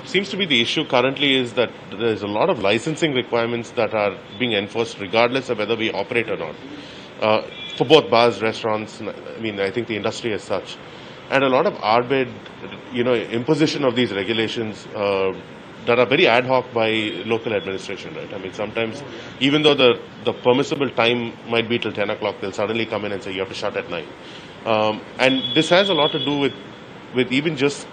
seems to be the issue currently is that there is a lot of licensing requirements that are being enforced regardless of whether we operate or not. For both bars, restaurants, I think the industry as such. And a lot of arbid, imposition of these regulations that are very ad hoc by local administration, right? Sometimes, even though the permissible time might be till 10 o'clock, they'll suddenly come in and say you have to shut at 9. And this has a lot to do with even just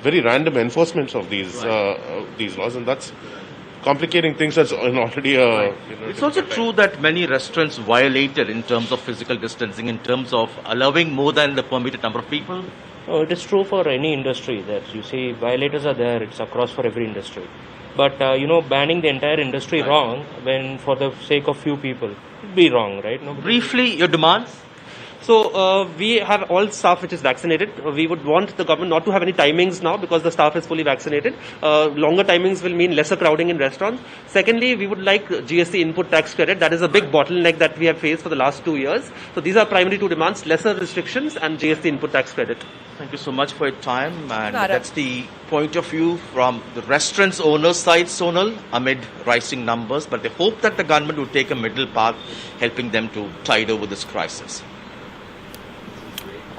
very random enforcements of these laws, and that's complicating things that's already It's also true that many restaurants violated in terms of physical distancing, in terms of allowing more than the permitted number of people. It is true for any industry that you see violators are there. It's across for every industry. But, banning the entire industry wrong when for the sake of few people would be wrong, right? No, briefly, your demands? So we have all staff which is vaccinated. We would want the government not to have any timings now because the staff is fully vaccinated. Longer timings will mean lesser crowding in restaurants. Secondly, we would like GST input tax credit. That is a big bottleneck that we have faced for the last 2 years. So these are primary 2 demands: lesser restrictions and GST input tax credit. Thank you so much for your time. And that's the point of view from the restaurants owners' side, Sonal, amid rising numbers. But they hope that the government will take a middle path, helping them to tide over this crisis.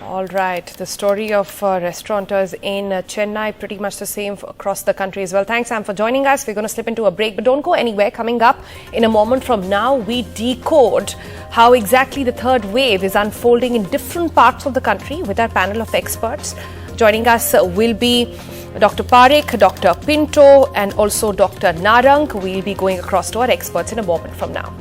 All right, the story of restaurateurs in Chennai, pretty much the same across the country as well. Thanks, Sam, for joining us. We're going to slip into a break, but don't go anywhere. Coming up in a moment from now, we decode how exactly the third wave is unfolding in different parts of the country with our panel of experts. Joining us will be Dr. Parekh, Dr. Pinto, and also Dr. Narang. We'll be going across to our experts in a moment from now.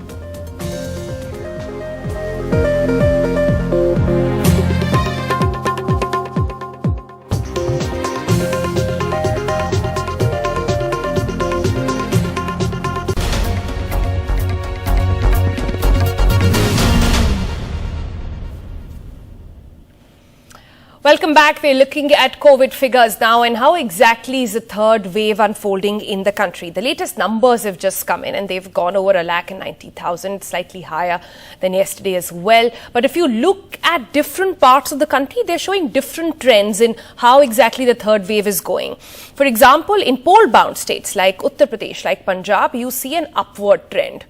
Welcome back. We're looking at COVID figures now and how exactly is the third wave unfolding in the country. The latest numbers have just come in and they've gone over 190,000, slightly higher than yesterday as well. But if you look at different parts of the country, they're showing different trends in how exactly the third wave is going. For example, in poll-bound states like Uttar Pradesh, like Punjab, you see an upward trend.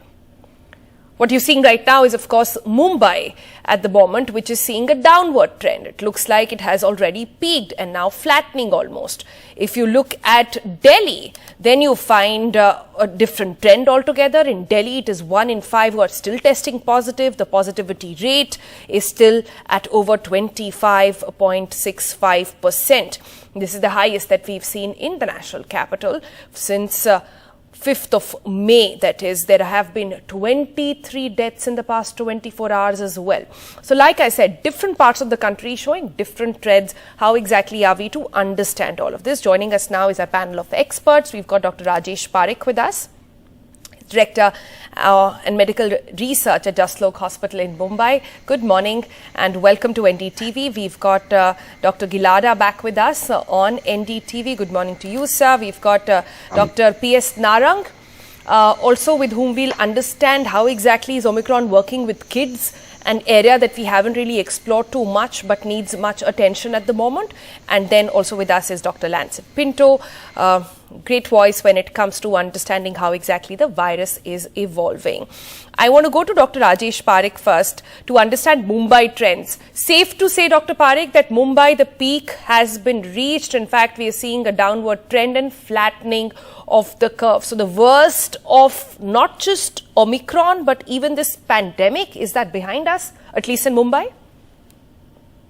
What you're seeing right now is, of course, Mumbai at the moment, which is seeing a downward trend. It looks like it has already peaked and now flattening almost. If you look at Delhi, then you find a different trend altogether. In Delhi, it is 1 in 5 who are still testing positive. The positivity rate is still at over 25.65%. This is the highest that we've seen in the national capital since 5th of May, that is. There have been 23 deaths in the past 24 hours as well. So like I said, different parts of the country showing different trends. How exactly are we to understand all of this? Joining us now is our panel of experts. We've got Dr. Rajesh Parekh with us, Director and Medical Research at Jaslok Hospital in Mumbai. Good morning and welcome to NDTV. We've got Dr. Gilada back with us on NDTV. Good morning to you, sir. We've got Dr. P.S. Narang, also with whom we'll understand how exactly is Omicron working with kids, an area that we haven't really explored too much but needs much attention at the moment. And then also with us is Dr. Lancet Pinto, great voice when it comes to understanding how exactly the virus is evolving. I want to go to Dr. Rajesh Parekh first to understand Mumbai trends. Safe to say, Dr. Parekh, that Mumbai, the peak has been reached. In fact, we are seeing a downward trend and flattening of the curve. So the worst of not just Omicron, but even this pandemic, is that behind us, at least in Mumbai?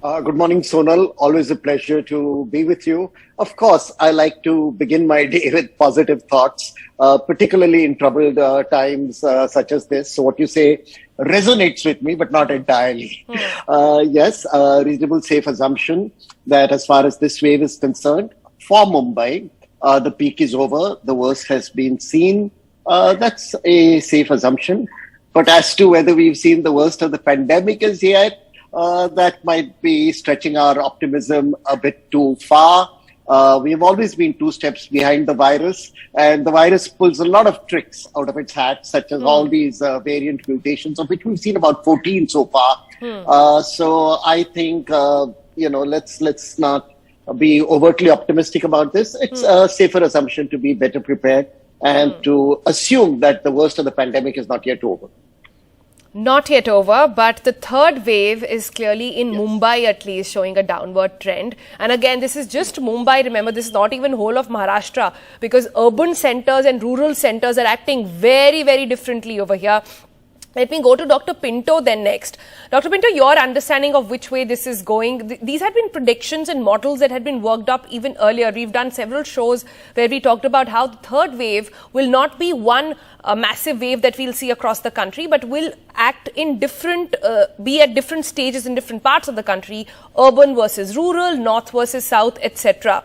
Good morning, Sonal. Always a pleasure to be with you. Of course, I like to begin my day with positive thoughts, particularly in troubled times such as this. So what you say resonates with me, but not entirely. Yes, a reasonable safe assumption that as far as this wave is concerned, for Mumbai, the peak is over. The worst has been seen. That's a safe assumption. But as to whether we've seen the worst of the pandemic as yet, that might be stretching our optimism a bit too far. We've always been 2 steps behind the virus, and the virus pulls a lot of tricks out of its hat, such as all these variant mutations, of which we've seen about 14 so far. So I think, let's not be overtly optimistic about this. It's a safer assumption to be better prepared and to assume that the worst of the pandemic is not yet over. Not yet over, but the third wave is clearly in Mumbai at least showing a downward trend. And again, this is just Mumbai. Remember, this is not even whole of Maharashtra, because urban centers and rural centers are acting very, very differently over here. Let me go to Dr. Pinto then next. Dr. Pinto, your understanding of which way this is going. These had been predictions and models that had been worked up even earlier. We've done several shows where we talked about how the third wave will not be one massive wave that we'll see across the country, but will act in different, be at different stages in different parts of the country, urban versus rural, north versus south, etc.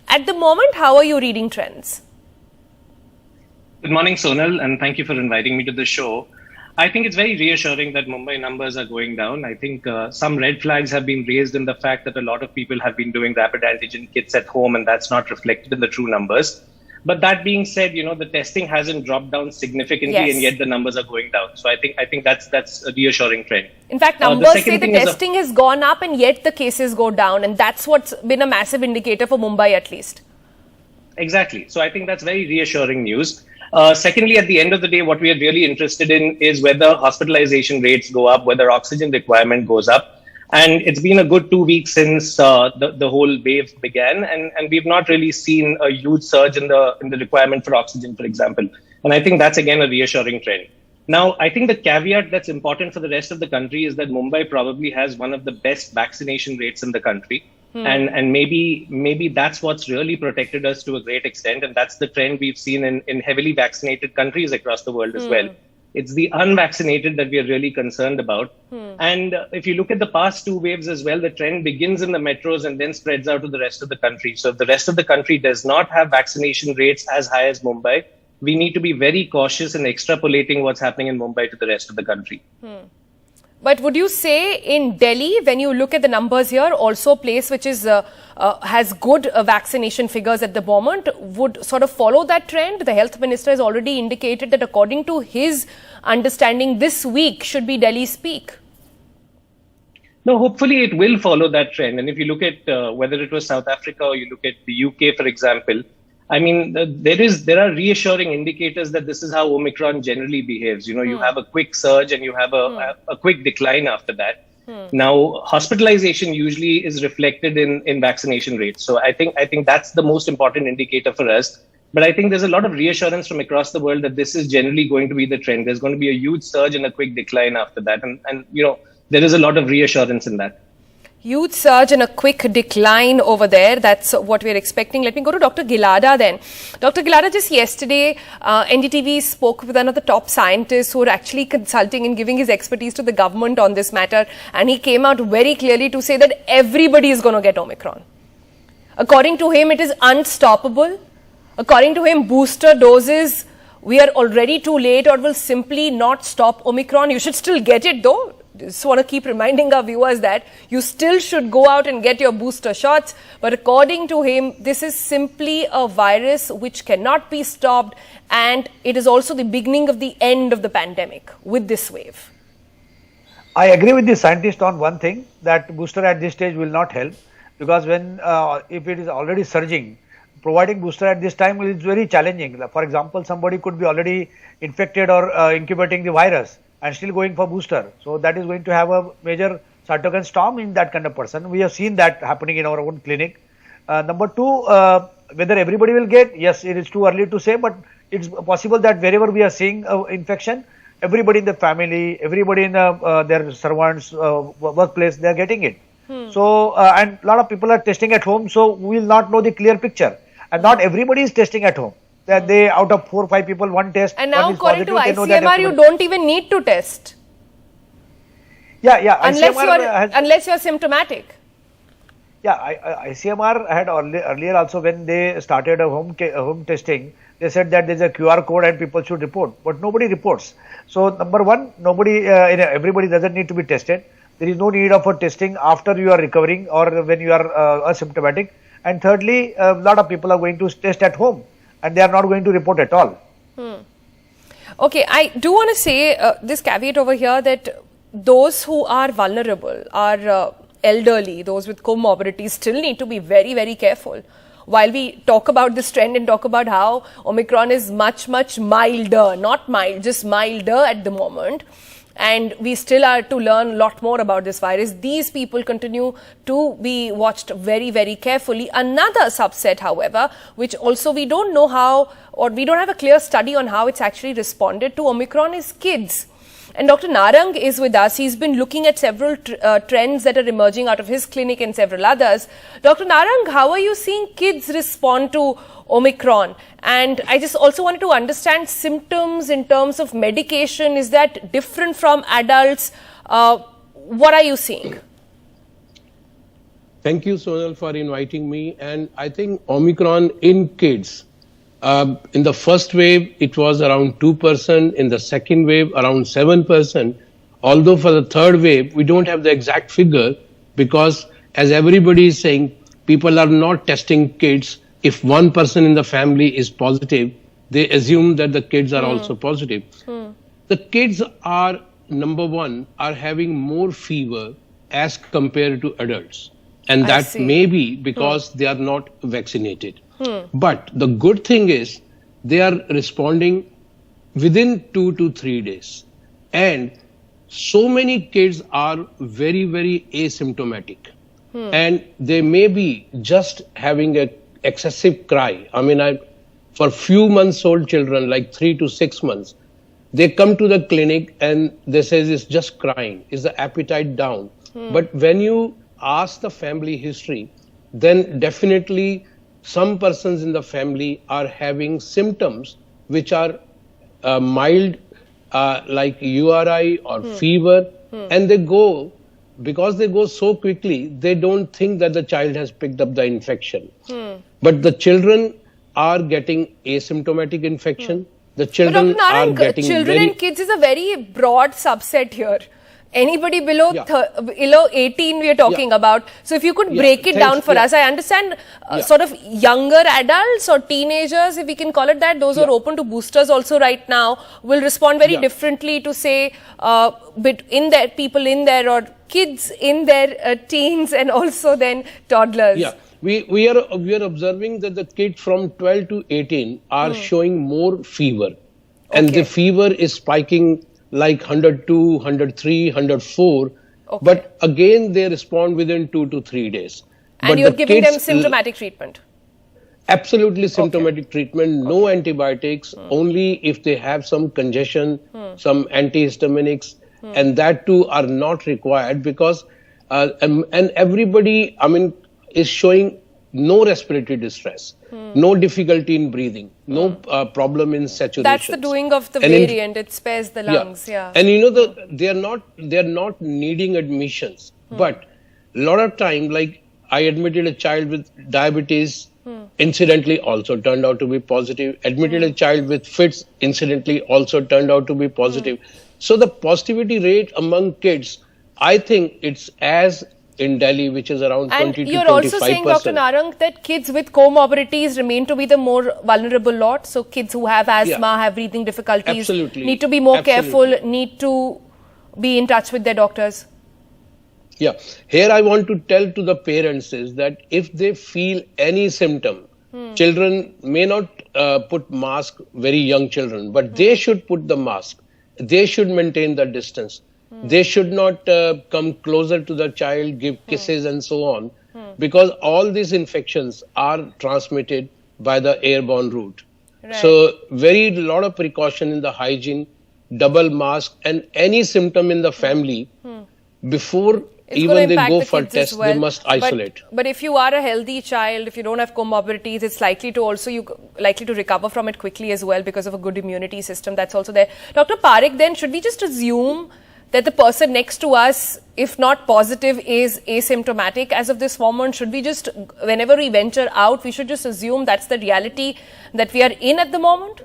At the moment, how are you reading trends? Good morning, Sonal, and thank you for inviting me to the show. I think it's very reassuring that Mumbai numbers are going down. I think some red flags have been raised in the fact that a lot of people have been doing rapid antigen kits at home, and that's not reflected in the true numbers. But that being said, the testing hasn't dropped down significantly, and yet the numbers are going down. So I think that's a reassuring trend. In fact, numbers say the testing has gone up, and yet the cases go down, and that's what's been a massive indicator for Mumbai at least. Exactly. So I think that's very reassuring news. Secondly, at the end of the day, what we are really interested in is whether hospitalization rates go up, whether oxygen requirement goes up. And it's been a good 2 weeks since the whole wave began, and we've not really seen a huge surge in the requirement for oxygen, for example. And I think that's again a reassuring trend. Now, I think the caveat that's important for the rest of the country is that Mumbai probably has one of the best vaccination rates in the country. And maybe that's what's really protected us to a great extent. And that's the trend we've seen in heavily vaccinated countries across the world as well. It's the unvaccinated that we are really concerned about. And if you look at the past 2 waves as well, the trend begins in the metros and then spreads out to the rest of the country. So if the rest of the country does not have vaccination rates as high as Mumbai, we need to be very cautious in extrapolating what's happening in Mumbai to the rest of the country. But would you say in Delhi, when you look at the numbers here, also a place which is has good vaccination figures at the moment, would sort of follow that trend? The health minister has already indicated that according to his understanding, this week should be Delhi's peak. No, hopefully it will follow that trend. And if you look at whether it was South Africa or you look at the UK, for example, I mean, there are reassuring indicators that this is how Omicron generally behaves. You know, you have a quick surge and you have a quick decline after that. Now, hospitalization usually is reflected in vaccination rates. So I think that's the most important indicator for us. But I think there's a lot of reassurance from across the world that this is generally going to be the trend. There's going to be a huge surge and a quick decline after that. And you know, there is a lot of reassurance in that. Huge surge and a quick decline over there. That's what we're expecting. Let me go to Dr. Gilada then. Dr. Gilada, just yesterday, NDTV spoke with one of the top scientists who are actually consulting and giving his expertise to the government on this matter. And he came out very clearly to say that everybody is going to get Omicron. According to him, it is unstoppable. According to him, booster doses, we are already too late or will simply not stop Omicron. You should still get it though. Just want to keep reminding our viewers that you still should go out and get your booster shots. But according to him, this is simply a virus which cannot be stopped. And it is also the beginning of the end of the pandemic with this wave. I agree with the scientist on one thing, that booster at this stage will not help. Because when if it is already surging, providing booster at this time is very challenging. For example, somebody could be already infected or incubating the virus and still going for booster. So that is going to have a major cytokine storm in that kind of person. We have seen that happening in our own clinic. Number two, whether everybody will get, yes, it is too early to say, but it's possible that wherever we are seeing infection, everybody in the family, everybody in their servants, workplace, they are getting it. So, and a lot of people are testing at home, so we will not know the clear picture. And not everybody is testing at home. That they, out of 4 or 5 people, one test. And now according to ICMR, you don't even need to test. Yeah. Unless you are symptomatic. Yeah, ICMR had earlier also, when they started a home testing, they said that there's a QR code and people should report. But nobody reports. So number one, everybody doesn't need to be tested. There is no need of a testing after you are recovering or when you are asymptomatic. And thirdly, a lot of people are going to test at home. And they are not going to report at all. Okay, I do want to say this caveat over here that those who are vulnerable, are elderly, those with comorbidities still need to be very, very careful. While we talk about this trend and talk about how Omicron is much, much milder, not mild, just milder at the moment. And we still are to learn a lot more about this virus. These people continue to be watched very, very carefully. Another subset, however, which also we don't know how, or we don't have a clear study on how it's actually responded to Omicron, is kids. And Dr. Narang is with us. He's been looking at several trends that are emerging out of his clinic and several others. Dr. Narang, how are you seeing kids respond to Omicron? And I just also wanted to understand symptoms in terms of medication. Is that different from adults? What are you seeing? Thank you, Sonal, for inviting me. And I think Omicron in kids, in the first wave, it was around 2%. In the second wave, around 7%. Although for the third wave, we don't have the exact figure because, as everybody is saying, people are not testing kids. If one person in the family is positive, they assume that the kids are also positive. The kids are, number one, are having more fever as compared to adults. And that may be because they are not vaccinated. But the good thing is they are responding within 2 to 3 days. And so many kids are very, very asymptomatic. And they may be just having a excessive cry. I mean, for few months old children, like 3 to 6 months, they come to the clinic and they say it's just crying. Is the appetite down? But when you ask the family history, then definitely some persons in the family are having symptoms which are mild, like URI or fever, and they go, because they go so quickly, they don't think that the child has picked up the infection. But the children are getting asymptomatic infection. The children are getting children and kids is a very broad subset here. Anybody below 18 we are talking about. So if you could break it down for us. I understand sort of younger adults or teenagers, if we can call it that, those who are open to boosters also right now will respond very differently to say people in there or kids in their teens and also then toddlers. Yeah, we are observing that the kids from 12 to 18 are showing more fever, and the fever is spiking like 102, 103, 104. But again, they respond within 2 to 3 days. And but you're giving them symptomatic treatment? Absolutely symptomatic treatment, no antibiotics, only if they have some congestion, some antihistaminics, and that too are not required because, and everybody, is showing no respiratory distress, no difficulty in breathing, no problem in saturation. That's the doing of the variant. It spares the lungs. And they are not needing admissions. But a lot of time, like I admitted a child with diabetes, incidentally also turned out to be positive. Admitted a child with fits, incidentally also turned out to be positive. So the positivity rate among kids, I think it's as in Delhi, which is around 20 to 25%. And you're also saying, Dr. Narang, that kids with comorbidities remain to be the more vulnerable lot. So kids who have asthma, have breathing difficulties, need to be more careful, need to be in touch with their doctors. Yeah. Here I want to tell to the parents is that if they feel any symptom, children may not put mask, very young children, but they should put the mask. They should maintain the distance. They should not come closer to the child, give kisses and so on, because all these infections are transmitted by the airborne route. So very lot of precaution in the hygiene, double mask, and any symptom in the family before even they go for tests, they must isolate. But if you are a healthy child, if you don't have comorbidities, it's likely to recover from it quickly as well because of a good immunity system. That's also there. Dr. Parekh, then should we just assume that the person next to us, if not positive, is asymptomatic as of this moment? Should we just, whenever we venture out, we should just assume that's the reality that we are in at the moment?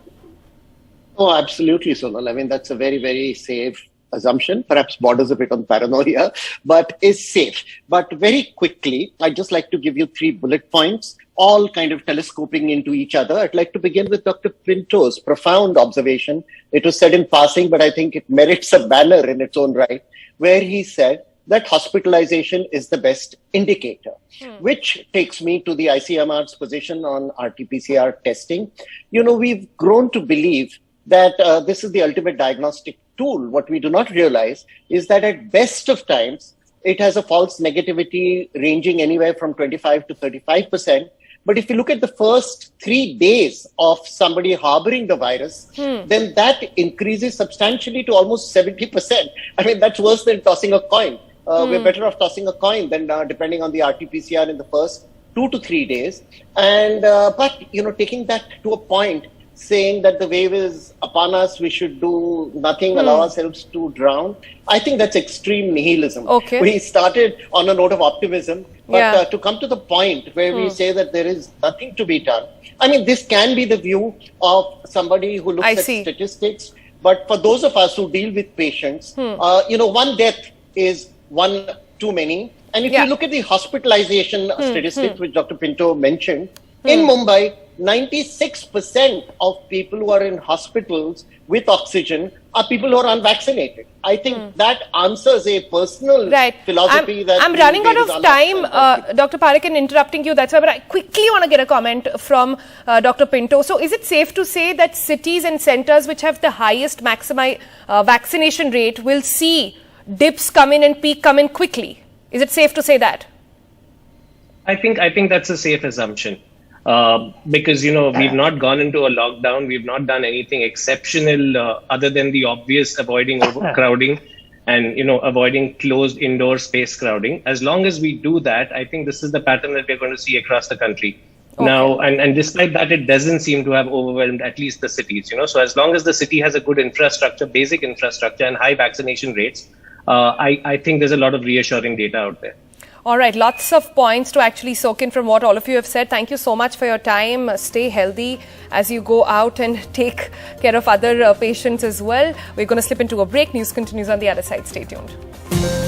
Oh, absolutely, Sonal. That's a very, very safe assumption, perhaps borders a bit on paranoia, but is safe. But very quickly, I'd just like to give you 3 bullet points, all kind of telescoping into each other. I'd like to begin with Dr. Pinto's profound observation. It was said in passing, but I think it merits a banner in its own right, where he said that hospitalization is the best indicator, which takes me to the ICMR's position on RT-PCR testing. We've grown to believe that this is the ultimate diagnostic tool. What we do not realize is that at best of times, it has a false negativity ranging anywhere from 25 to 35%. But if you look at the first 3 days of somebody harboring the virus, then that increases substantially to almost 70%. That's worse than tossing a coin. We're better off tossing a coin than depending on the RT-PCR in the first 2 to 3 days. And but taking that to a point, saying that the wave is upon us, we should do nothing, allow ourselves to drown. I think that's extreme nihilism. We started on a note of optimism, but to come to the point where we say that there is nothing to be done. This can be the view of somebody who looks at statistics, but for those of us who deal with patients, one death is one too many. And if you look at the hospitalization statistics, which Dr. Pinto mentioned, in Mumbai, 96% of people who are in hospitals with oxygen are people who are unvaccinated. I think that answers a personal philosophy that... I'm running out of time, Dr. Parekh, and interrupting you. That's why, but I quickly want to get a comment from Dr. Pinto. So is it safe to say that cities and centers which have the highest vaccination rate will see dips come in and peak come in quickly? Is it safe to say that? I think that's a safe assumption. Because, we've not gone into a lockdown. We've not done anything exceptional other than the obvious avoiding overcrowding and, avoiding closed indoor space crowding. As long as we do that, I think this is the pattern that we're going to see across the country. Now, and despite that, it doesn't seem to have overwhelmed at least the cities, So as long as the city has a good infrastructure, basic infrastructure and high vaccination rates, I think there's a lot of reassuring data out there. All right, lots of points to actually soak in from what all of you have said. Thank you so much for your time. Stay healthy as you go out and take care of other patients as well. We're going to slip into a break. News continues on the other side. Stay tuned.